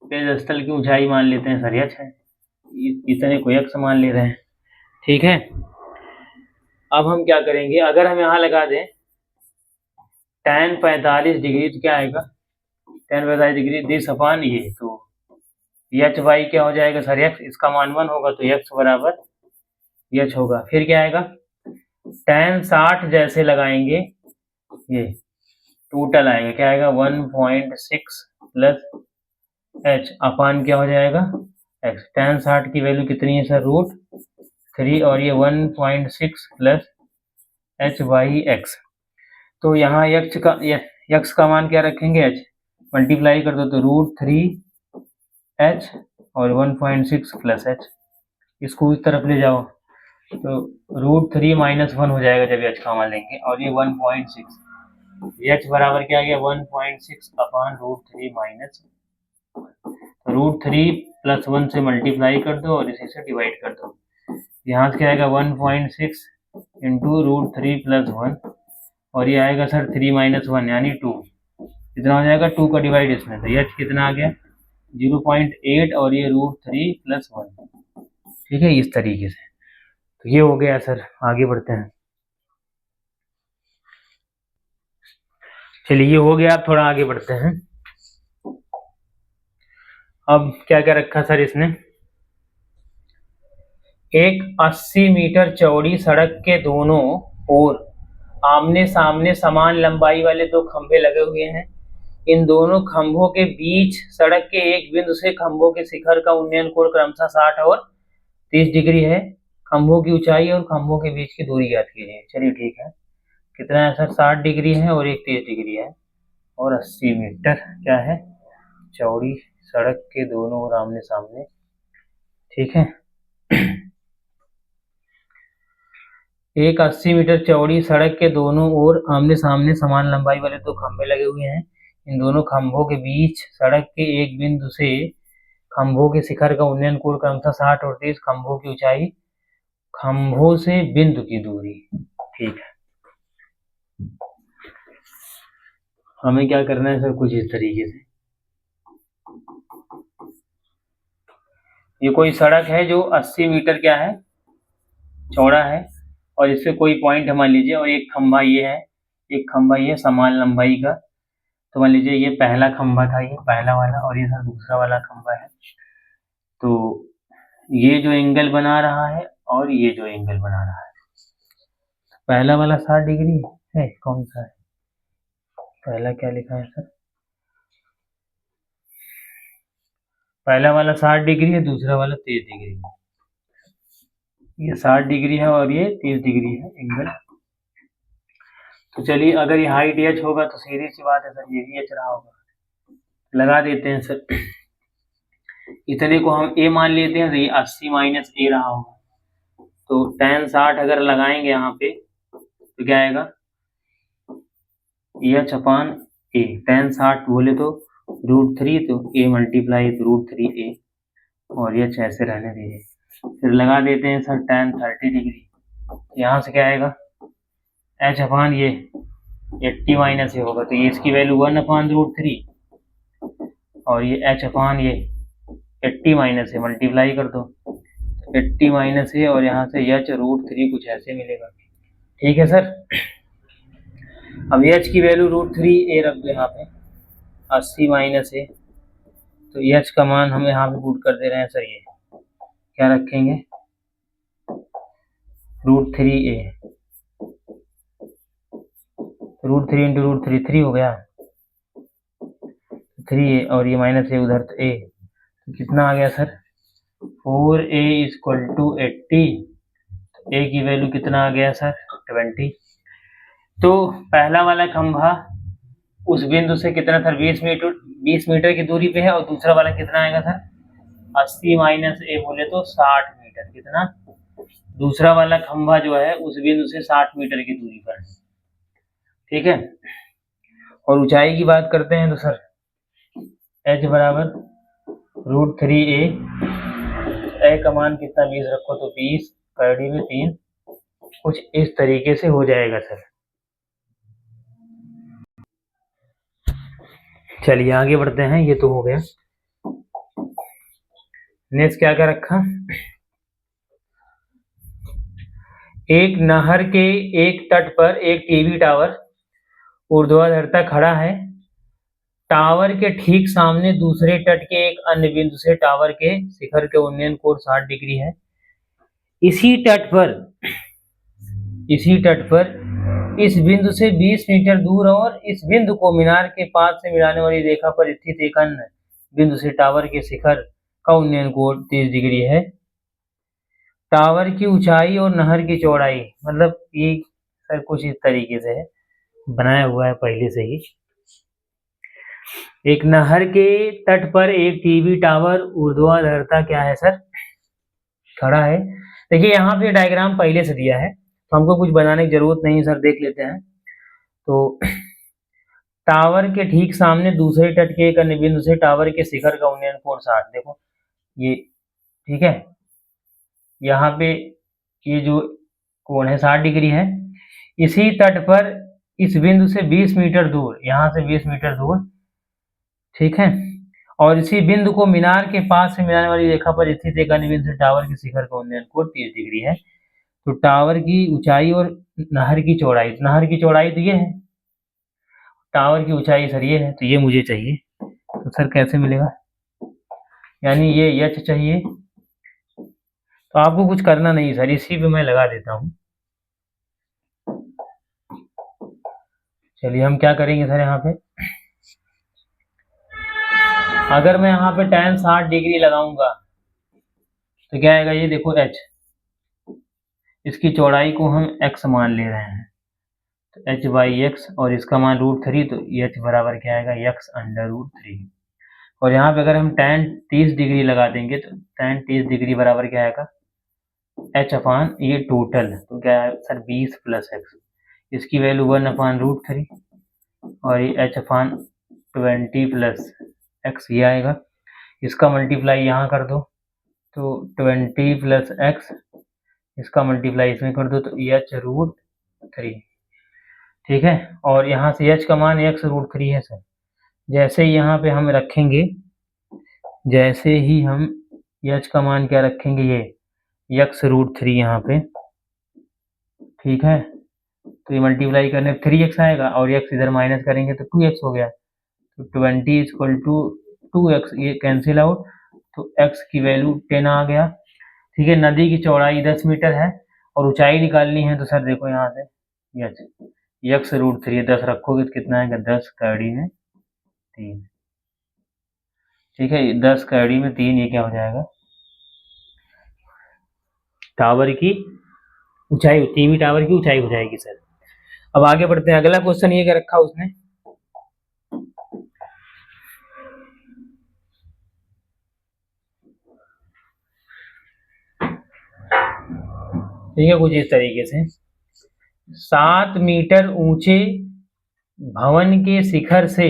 पेड़स्थल की ऊंचाई मान लेते हैं सर h है, इतने को x मान ले रहे हैं। ठीक है, अब हम क्या करेंगे, अगर हम यहाँ लगा दें tan 45 डिग्री तो क्या आएगा, tan 45 डिग्री दिस अपॉन ये, तो एच वाई क्या हो जाएगा सर, x, इसका मान 1 होगा तो x बराबर h होगा। फिर क्या आएगा, tan 60 जैसे लगाएंगे, ये टोटल आएगा, क्या आएगा 1.6 प्लस h अपान क्या हो जाएगा x। tan 60 की वैल्यू कितनी है सर, रूट 3, और ये 1.6 प्लस h बाई x। तो यहाँ x का मान क्या रखेंगे, h, मल्टीप्लाई कर दो तो रूट 3h और 1.6 प्लस h, इसको इस तरफ ले जाओ तो रूट 3 माइनस 1 हो जाएगा जब h का मान लेंगे, और ये 1.6, h बराबर क्या आ गया 1.6 upon root 3 minus root 3 plus 1 से मल्टीप्लाई कर दो और इसी से डिवाइड कर दो। यहाँ से क्या आएगा 1.6 इंटू रूट 3 प्लस 1, और ये आएगा सर 3 माइनस 1 यानी 2, कितना हो जाएगा 2 का डिवाइड इसमें, तो h कितना आ गया 0.8, और ये रूट 3 प्लस 1। ठीक है, इस तरीके से। तो ये हो गया सर, आगे बढ़ते हैं। चलिए ये हो गया, अब थोड़ा आगे बढ़ते हैं। अब क्या क्या रखा सर इसने, एक 80 मीटर चौड़ी सड़क के दोनों ओर आमने सामने समान लंबाई वाले 2 खंभे लगे हुए हैं। इन दोनों खंभों के बीच सड़क के एक बिंदु से खंभों के शिखर का उन्नयन कोण क्रमशः 60 और 30 डिग्री है। खंभों की ऊंचाई और खंभों के बीच की दूरी ज्ञात कीजिए। चलिए ठीक है, कितना है सर 60 डिग्री है और एक 30 डिग्री है, और 80 मीटर क्या है चौड़ी सड़क के दोनों ओर आमने सामने। ठीक है, एक 80 मीटर चौड़ी सड़क के दोनों ओर आमने सामने समान लंबाई वाले दो खंभे लगे हुए हैं। इन दोनों खंभों के बीच सड़क के एक बिंदु से खंभों के शिखर का उन्नयन कोण क्रमशः 60 और 30, खंभों की ऊंचाई, खंभों से बिंदु की दूरी। ठीक है, हमें क्या करना है सर, कुछ इस तरीके से। ये कोई सड़क है जो 80 मीटर क्या है, चौड़ा है, और इससे कोई पॉइंट मान लीजिए, और एक खंभा ये है, एक खंभा ये समान लंबाई का। तो मान लीजिए ये पहला खंभा था, ये पहला वाला, और ये सर दूसरा वाला खंभा है। तो ये जो एंगल बना रहा है और ये जो एंगल बना रहा है, पहला वाला 60 डिग्री है। कौन सा है पहला, क्या लिखा है सर, पहला वाला 60 डिग्री है, दूसरा वाला 30 डिग्री है। ये 60 डिग्री है और ये 30 डिग्री है एंगल। तो चलिए, अगर ये हाइट एच होगा तो सीधी सी बात है सर, ये भी एच रहा होगा, लगा देते हैं सर। इतने को हम ए मान लेते हैं, तो ये 80 माइनस ए रहा होगा। तो tan 60 अगर लगाएंगे यहाँ पे तो क्या आएगा, एच अपान ए। tan 60 बोले तो √3, तो ए मल्टीप्लाई तो √3a, और एच ऐसे रहने दीजिए। फिर लगा देते हैं सर tan 30 डिग्री। यहाँ से क्या आएगा, एच अपान ये 80 माइनस ए होगा, तो ये इसकी वैल्यू 1/√3, और ये एच अपान ये 80 माइनस ए मल्टीप्लाई कर दो, 80 माइनस ए, और यहाँ से एच √3 कुछ ऐसे मिलेगा। ठीक है सर। अब एच की वैल्यू √3a रख दो यहाँ पे, 80 माइनस ए, तो एच का मान हम यहाँ पे पुट कर दे रहे हैं सर, ये क्या रखेंगे, √3a, √3 इंटू √3 3 हो गया, 3a, और ये माइनस ए उधर, तो a, तो कितना आ गया सर, 4a = 80। a की वैल्यू कितना आ गया सर, 20। तो पहला वाला खंभा उस बिंदु से कितना सर, 20 मीटर की दूरी पे है, और दूसरा वाला कितना आएगा सर, 80 माइनस ए बोले तो 60 मीटर। कितना, दूसरा वाला खंभा जो है उस बिंदु से 60 मीटर की दूरी पर है। ठीक है, और ऊंचाई की बात करते हैं तो सर h बराबर √3a, ए का मान कितना, 20 रखो तो 20, कड़ी में 3, कुछ इस तरीके से हो जाएगा सर। चलिए आगे बढ़ते हैं, ये तो हो गया। नेक्स्ट क्या क्या रखा, एक नहर के एक तट पर एक टीवी टावर ऊर्ध्वाधर तक खड़ा है। टावर के ठीक सामने दूसरे तट के एक अन्य बिंदु से टावर के शिखर के उन्नयन कोण 60 डिग्री है। इसी तट पर इस बिंदु से 20 मीटर दूर और इस बिंदु को मीनार के पास से मिलाने वाली रेखा पर स्थित एक अन्य बिंदु से टावर के शिखर का उन्नयन कोण 30 डिग्री है। टावर की ऊंचाई और नहर की चौड़ाई, मतलब ये सर कुछ इस तरीके से है, बनाया हुआ है पहले से ही। एक नहर के तट पर एक टीवी टावर ऊर्ध्वाधरता क्या है सर, खड़ा है। देखिए यहाँ पे डायग्राम पहले से दिया है, तो हमको कुछ बनाने की जरूरत नहीं सर, देख लेते हैं। तो टावर के ठीक सामने दूसरे तट के एक अन्य बिंदु से टावर के शिखर का उन्नयन कोण 60, देखो ये, ठीक है, यहाँ पे ये जो कोण है 60 डिग्री है। इसी तट पर इस बिंदु से 20 मीटर दूर, यहाँ से 20 मीटर दूर, ठीक है, और इसी बिंदु को मीनार के पास से मिलाने वाली रेखा पर स्थित एक अन्य बिंदु से टावर के शिखर का उन्नयन कोण 30 डिग्री है। तो टावर की ऊंचाई और नहर की चौड़ाई, नहर की चौड़ाई तो ये है, टावर की ऊंचाई सर ये है, तो ये मुझे चाहिए। तो सर कैसे मिलेगा, यानी ये एच चाहिए। तो आपको कुछ करना नहीं सर, इसी पे मैं लगा देता हूँ। चलिए हम क्या करेंगे सर, यहाँ पे अगर मैं यहाँ पे tan 60 डिग्री लगाऊंगा तो क्या आएगा, ये देखो h, इसकी चौड़ाई को हम x मान ले रहे हैं, तो h/x, और इसका मान √3, तो h बराबर क्या आएगा, x/√3। और यहाँ पे अगर हम tan 30 डिग्री लगा देंगे तो tan 30 डिग्री बराबर क्या आएगा, एच अपान ये टोटल, तो क्या है सर 20 प्लस एक्स, इसकी वैल्यू 1/√3 और ये एच अपान 20 प्लस एक्स ये आएगा। इसका मल्टीप्लाई यहाँ कर दो तो 20 प्लस एक्स, इसका मल्टीप्लाई इसमें कर दो तो h√3, ठीक है। और यहाँ से h का मान x√3 है सर। जैसे ही यहाँ पे हम रखेंगे, जैसे ही हम h का मान क्या रखेंगे, ये x√3 यहाँ पे, ठीक है। तो ये मल्टीप्लाई करने 3x आएगा और x इधर माइनस करेंगे तो 2x हो गया, तो 20 = 2x, ये कैंसिल आउट, तो x की वैल्यू 10 आ गया, ठीक है। नदी की चौड़ाई 10 मीटर है और ऊंचाई निकालनी है, तो सर देखो यहाँ से x√3 10 रखोगे तो कितना आएगा, 10 का डी में 3, ठीक है। 10 का डी में 3, ये क्या हो जाएगा, टावर की ऊंचाई, टीवी टावर की ऊंचाई हो जाएगी सर। अब आगे बढ़ते हैं, अगला क्वेश्चन ये क्या रखा उसने, ठीक है, कुछ इस तरीके से 7 मीटर ऊंचे भवन के शिखर से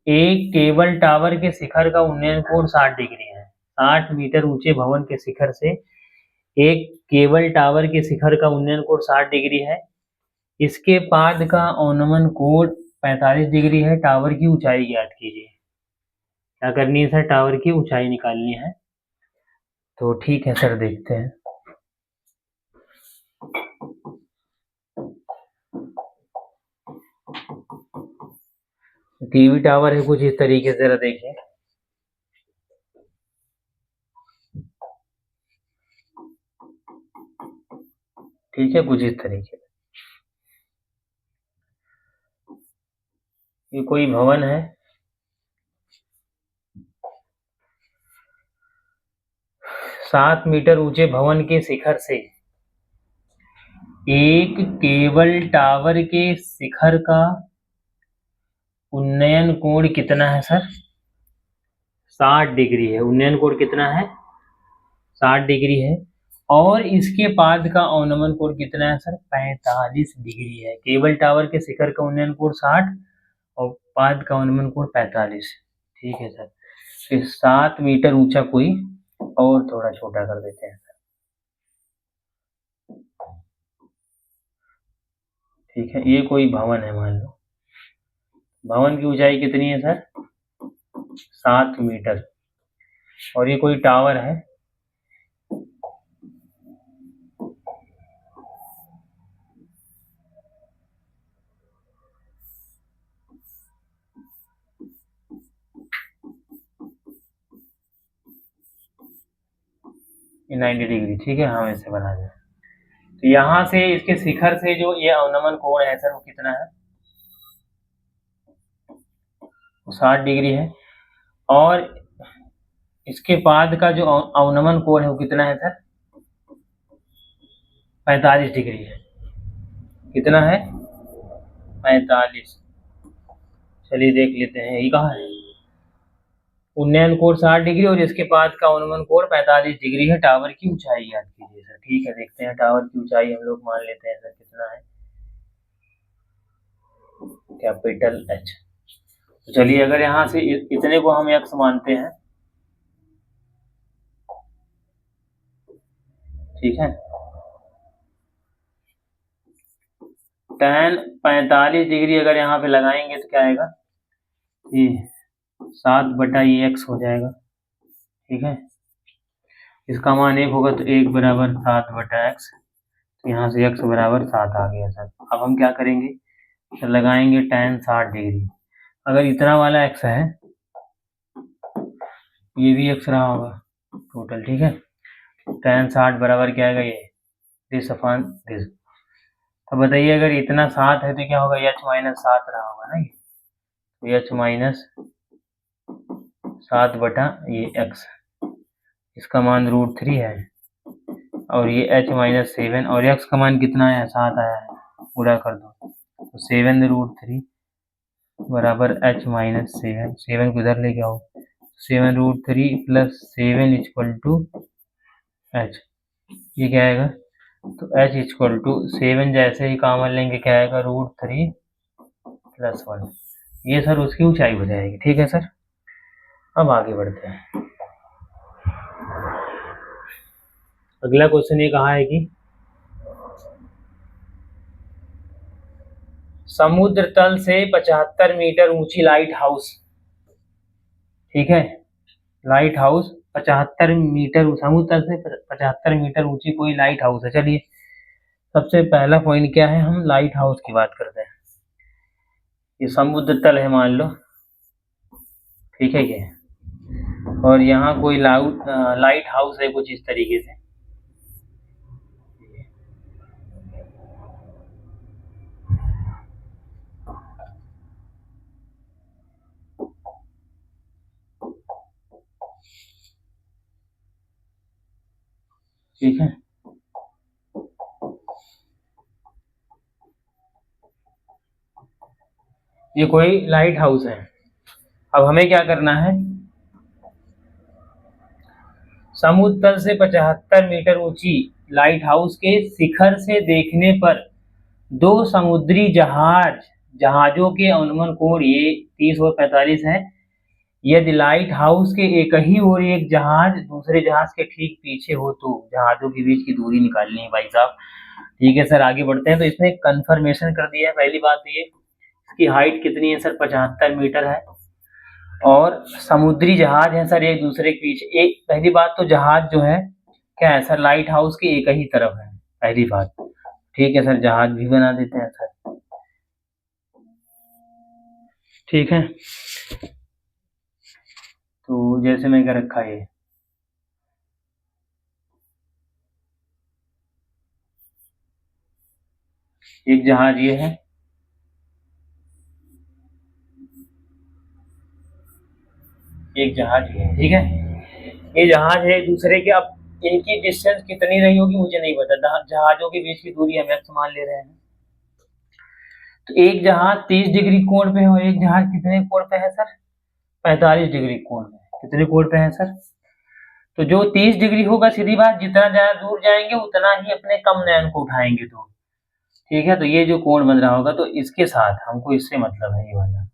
एक केबल टावर के शिखर का उन्नयन कोण 60 डिग्री है। 60 मीटर ऊंचे भवन के शिखर से एक केबल टावर के शिखर का उन्नयन कोण 60 डिग्री है। इसके पाद का अवनमन कोण 45 डिग्री है। टावर की ऊंचाई ज्ञात कीजिए। क्या करनी है सर, टावर की ऊंचाई निकालनी है। तो ठीक है सर, देखते हैं। टीवी टावर है कुछ इस तरीके से, जरा देखिए। ठीक है, कुछ इस तरीके से। ये कोई भवन है, सात मीटर ऊंचे भवन के शिखर से एक केबल टावर के शिखर का उन्नयन कोण कितना है सर, 60 डिग्री है। उन्नयन कोण कितना है, 60 डिग्री है। और इसके पाद का अवनमन कोण कितना है सर, 45 डिग्री है। केबल टावर के शिखर का उन्नयन कोण 60 और पाद का अवनमन कोण 45, ठीक है सर। फिर 7 मीटर ऊंचा कोई और थोड़ा छोटा कर देते हैं सर, ठीक है। ये कोई भवन है, मान लो भवन की ऊंचाई कितनी है सर, 7 मीटर, और ये कोई टावर है, ये 90 डिग्री, ठीक है। हम इसे बना दें तो यहाँ से इसके शिखर से जो ये अवनमन कोण है सर, वो कितना है, 60 डिग्री है। और इसके बाद का जो अवनमन कोण है वो कितना है सर, 45 डिग्री है। कितना है, 45। चलिए देख लेते हैं, ये कहाँ है। उन्नयन कोण 60 डिग्री और इसके बाद का अवनमन कोण 45 डिग्री है। टावर की ऊंचाई याद कीजिए सर, ठीक है। देखते हैं टावर की ऊंचाई हम लोग मान लेते हैं सर, कितना है, कैपिटल एच। तो चलिए, अगर यहाँ से इतने को हम एक्स मानते हैं, ठीक है। tan 45 डिग्री अगर यहाँ पे लगाएंगे तो क्या आएगा, ये 7/ये एक्स हो जाएगा, ठीक है। इसका मान 1 होगा तो 1 बराबर 7/x, तो यहाँ से x बराबर 7 आ गया सर। अब हम क्या करेंगे, तो लगाएंगे tan 60 डिग्री। अगर इतना वाला x है, ये भी x रहा होगा टोटल, ठीक है। tan 60 बराबर क्या आएगा, ये दिस अपॉन दिस। अब बताइए, अगर इतना 7 है तो क्या होगा, h माइनस 7 रहा होगा ना, ये h माइनस 7 ये x, इसका मान √3 है, और ये h माइनस 7, और x का मान कितना है, 7 आया है, पूरा कर दो तो 7√3 बराबर h माइनस 7, 7 को इधर लेके आओ, 7√3 + 7 = h, ये क्या आएगा, तो h इक्वल टू 7 जैसे ही कॉमन लेंगे क्या आएगा, √3 + 1। ये सर उसकी ऊंचाई हो जाएगी। ठीक है सर, अब आगे बढ़ते हैं। अगला क्वेश्चन ये कहा है कि समुद्र तल से 75 मीटर ऊंची लाइट हाउस, ठीक है, लाइट हाउस 75 मीटर, समुद्र तल से 75 मीटर ऊंची कोई लाइट हाउस है। चलिए सबसे पहला पॉइंट क्या है, हम लाइट हाउस की बात करते हैं। ये समुद्र तल है मान लो, ठीक है क्या, और यहाँ कोई लाइट हाउस है कुछ इस तरीके से। ठीक है, ये कोई लाइट हाउस है। अब हमें क्या करना है, समुद्र तल से 75 मीटर ऊंची लाइट हाउस के शिखर से देखने पर दो समुद्री जहाजों के अनुमान कोण ये 30 और 45 है। यदि लाइट हाउस के एक ही और एक जहाज दूसरे जहाज के ठीक पीछे हो तो जहाजों के बीच की दूरी निकालनी है भाई साहब। ठीक है सर, आगे बढ़ते हैं। तो इसमें कंफर्मेशन कर दिया है। पहली बात तो ये, इसकी हाइट कितनी है सर, 75 मीटर है, और समुद्री जहाज है सर एक दूसरे के पीछे। एक पहली बात तो जहाज जो है क्या है सर, लाइट हाउस की एक ही तरफ है, पहली बात। ठीक है सर, जहाज भी बना देते हैं सर। ठीक है, तो जैसे मैं क्या रखा है, एक जहाज ये है, एक जहाज ये है। ठीक है, ये जहाज है दूसरे के। अब इनकी डिस्टेंस कितनी रही होगी मुझे नहीं पता, जहाजों के बीच की दूरी हम x मान ले रहे हैं। तो एक जहाज 30 डिग्री कोण पे है और एक जहाज कितने कोण पे है सर, 45 डिग्री कोण पे। कितने कोण पे है सर, तो जो 30 डिग्री होगा, सीधी बात, जितना ज्यादा दूर जाएंगे उतना ही अपने कम नयन को उठाएंगे। तो ठीक है, तो ये जो कोण बन रहा होगा तो इसके साथ हमको इससे मतलब है ये वाला।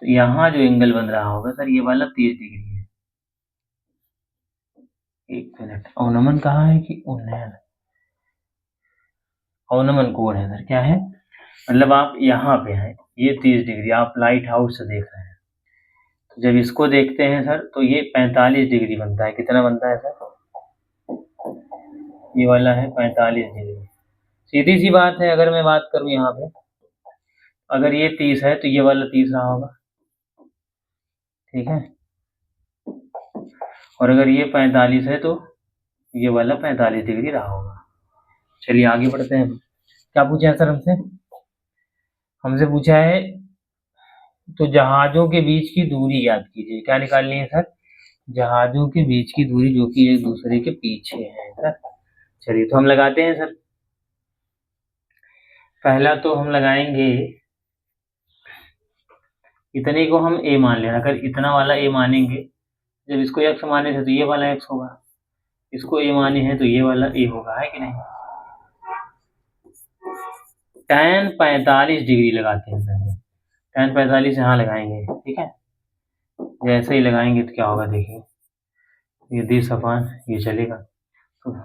तो यहाँ जो एंगल बन रहा होगा सर ये वाला 30 डिग्री है। एक मिनट, अवनमन कहाँ है कि उन्नयन, अवनमन कोण है सर, क्या है, मतलब आप यहाँ पे हैं, ये 30 डिग्री आप लाइट हाउस से देख रहे हैं। तो जब इसको देखते हैं सर तो ये 45 डिग्री बनता है। कितना बनता है सर, ये वाला है 45 डिग्री। सीधी सी बात है, अगर मैं बात करूं यहाँ पे, अगर ये 30 है तो ये वाला 30 रहा होगा। ठीक है, और अगर ये 45 है तो ये वाला 45 डिग्री रहा होगा। चलिए आगे बढ़ते हैं। क्या पूछा है सर हमसे, हमसे पूछा है तो जहाजों के बीच की दूरी याद कीजिए। क्या निकालनी है सर, जहाजों के बीच की दूरी जो कि एक दूसरे के पीछे है सर। चलिए तो हम लगाते हैं सर। पहला तो हम लगाएंगे, इतने को हम a मान लेना। अगर इतना वाला a मानेंगे, जब इसको x माने थे तो ये वाला x होगा, इसको a माने हैं तो ये वाला a होगा, है कि नहीं। tan 45 डिग्री लगाते हैं पहले, tan 45 यहाँ लगाएंगे। ठीक है, जैसे ही लगाएंगे तो क्या होगा देखिए, ये 20 अपान ये चलेगा। तो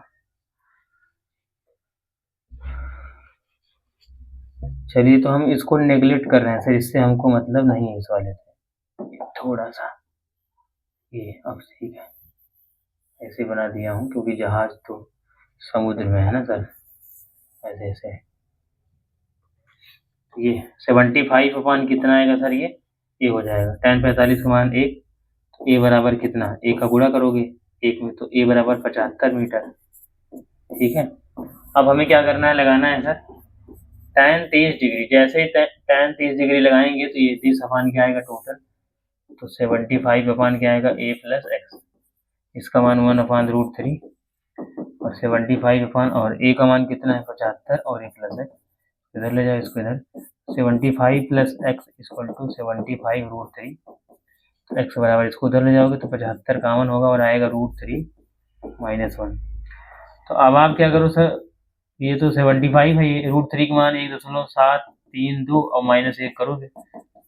चलिए, तो हम इसको नेगलेक्ट कर रहे हैं सर, इससे हमको मतलब नहीं है इस वाले से, थोड़ा सा ये। अब ठीक है, ऐसे बना दिया हूँ क्योंकि जहाज तो समुद्र में है ना सर, ऐसे ऐसे। ये 75 अपान कितना आएगा सर, ये हो जाएगा tan 45 का मान 1, तो a बराबर कितना, a का गुणा करोगे 1 में तो a बराबर 75 मीटर। ठीक है, अब हमें क्या करना है, लगाना है सर tan 30 डिग्री। जैसे ही tan 30 डिग्री लगाएंगे तो ये 30 अपान क्या आएगा टोटल, तो 75 अपान क्या आएगा a प्लस एक्स, इसका मान 1/√3 और 75 अपान, और a का मान कितना है 75 और a प्लस एक्स, इधर ले जाओ इसको इधर, 75 plus X equal to 75√3, X बराबर, इसको उधर ले जाओगे तो 75 कॉमन होगा और आएगा √3 - 1। तो अब आप क्या करो सर, ये तो 75 है, ये √3 का मान 1.732 और -1 करोगे,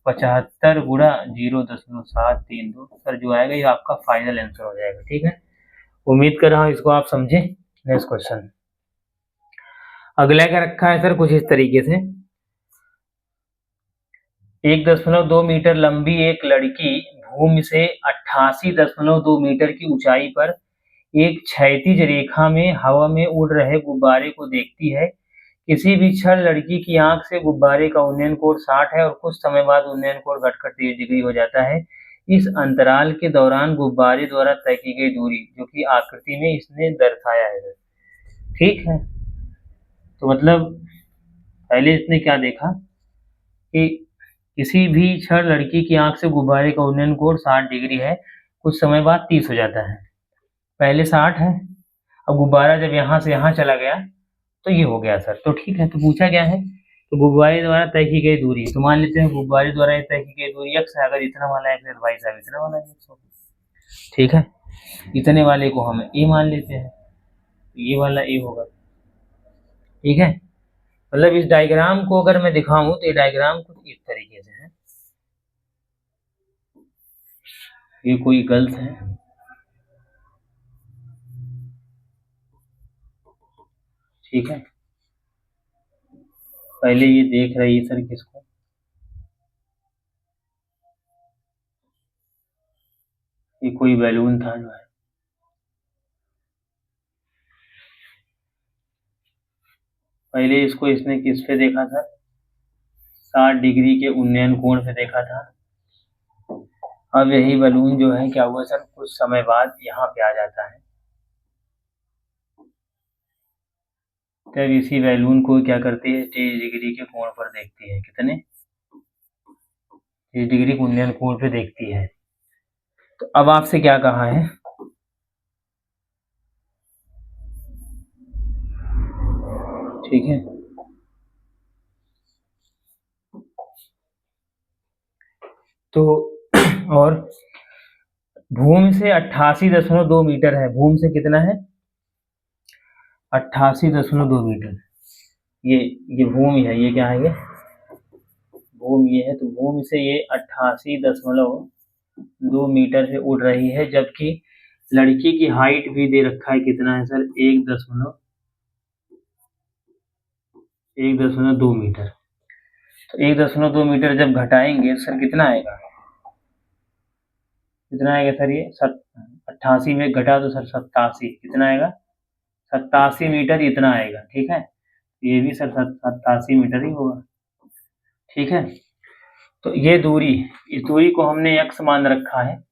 75 गुणा 0.732 सर जो आएगा ये आपका फाइनल आंसर हो जाएगा। ठीक है, उम्मीद कर रहा हूँ इसको आप समझे। नेक्स्ट क्वेश्चन, अगला क्या रखा है सर, कुछ इस तरीके से 1.2 मीटर लंबी एक लड़की भूमि से 88.2 मीटर की ऊंचाई पर एक क्षैतिज रेखा में हवा में उड़ रहे गुब्बारे को देखती है। किसी भी क्षण लड़की की आंख से गुब्बारे का उन्नयन कोण 60 है और कुछ समय बाद उन्नयन कोण घटकर 30 डिग्री हो जाता है। इस अंतराल के दौरान गुब्बारे द्वारा तय की गई दूरी जो कि आकृति में इसने दर्शाया है। ठीक है, तो मतलब पहले इसने क्या देखा कि किसी भी क्षण लड़की की आंख से गुब्बारे का उन्नयन कोण 60 डिग्री है, कुछ समय बाद 30 हो जाता है। पहले 60 है, अब गुब्बारा जब यहाँ से यहाँ चला गया तो ये हो गया सर। तो ठीक है, तो पूछा क्या है, तो गुब्बारे द्वारा तय की गई दूरी, तो मान लेते हैं गुब्बारे द्वारा तय की गई दूरी x है, अगर इतना वाला x है तो भाई साहब इतना वाला x होगा। ठीक है, इतने वाले को हम a मान लेते हैं, तो ये वाला a होगा। ठीक है, मतलब इस डायग्राम को अगर मैं दिखाऊं तो ये डायग्राम कुछ इस तरीके से है, ये कोई गलत है, ठीक है। पहले ये देख रही है सर किसको, ये कोई बैलून था जो है, पहले इसको इसने किस पे देखा था, 60 डिग्री के उन्नयन कोण पे देखा था। अब यही बलून जो है क्या हुआ सर, कुछ समय बाद यहाँ पे आ जाता है, तब इसी बैलून को क्या करती है, 30 डिग्री के कोण पर देखती है। कितने, 30 डिग्री के उन्नयन कोण पे देखती है। तो अब आपसे क्या कहा है, ठीक है, तो और भूमि से 88.2 मीटर है, भूमि से कितना है, 88.2 मीटर, ये भूमि है, ये क्या है, ये भूमि ये है, तो भूमि से ये 88.2 मीटर से उड़ रही है, जबकि लड़की की हाइट भी दे रखा है, कितना है सर, 1.2 मीटर। तो 1.2 मीटर जब घटाएंगे सर कितना आएगा, कितना आएगा सर, ये 88 में घटा तो सर 87, कितना आएगा, 87 मीटर इतना आएगा। ठीक है, ये भी सर 87 मीटर ही होगा। ठीक है, तो ये दूरी, इस दूरी को हमने x मान रखा है,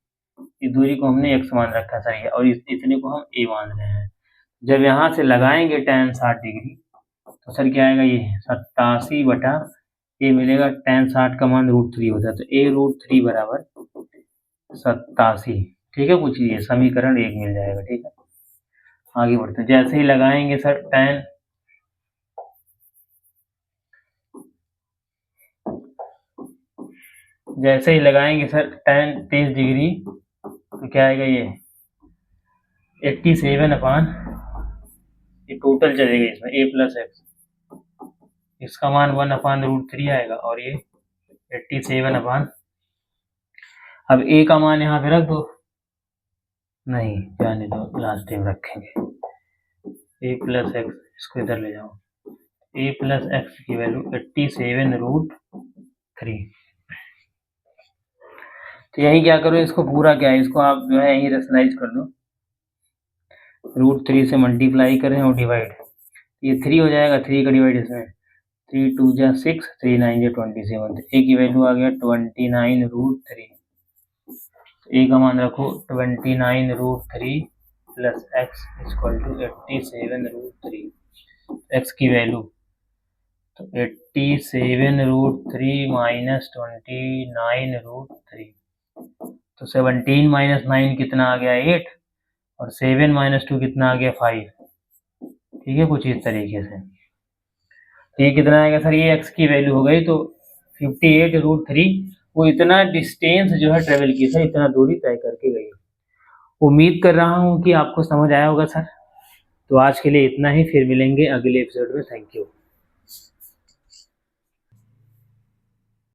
इस दूरी को हमने x मान रखा है सर ये, और इतने को हम a मान रहे हैं। जब यहाँ से लगाएंगे tan 60 डिग्री तो सर क्या आएगा, ये 87 बटा ये मिलेगा, tan 60 का मान √3 होता है, तो a√3 बराबर 87। ठीक है, कुछ ये समीकरण 1 मिल जाएगा। ठीक है, आगे बढ़ते हैं, जैसे ही लगाएंगे सर tan, जैसे ही लगाएंगे सर tan 30 डिग्री तो क्या आएगा, ये 87 अपान, ये टोटल चलेगा इसमें a प्लस एक्स, इसका मान 1/√3 आएगा, और ये 87 अपान, अब a का मान यहाँ पे रख दो, नहीं जाने दो, लास्ट टाइम रखेंगे, a प्लस एक्स, इसको इधर ले जाओ, a प्लस एक्स की वैल्यू 87√3। तो यही क्या करो, इसको पूरा क्या है, इसको आप जो है यही रेशनलाइज कर दो, √3 से मल्टीप्लाई करें और डिवाइड, ये 3 हो जाएगा, 3 का डिवाइड इसमें, 3 2 जा 6, 3 9 जा 27, तो a की वैल्यू आ गया 29√3। a का मान रखो 29√3 plus x equal to 87√3, x की वैल्यू तो 87√3 माइनस 29√3, तो 17 माइनस 9 कितना आ गया, 8, और 7 माइनस 2 कितना आ गया, 5। ठीक है, कुछ इस तरीके से, ये कितना आएगा सर, ये x की वैल्यू हो गई, तो 58√3, वो इतना डिस्टेंस जो है ट्रेवल की सर, इतना दूरी तय करके गई। उम्मीद कर रहा हूँ कि आपको समझ आया होगा सर। तो आज के लिए इतना ही, फिर मिलेंगे अगले एपिसोड में। Thank you.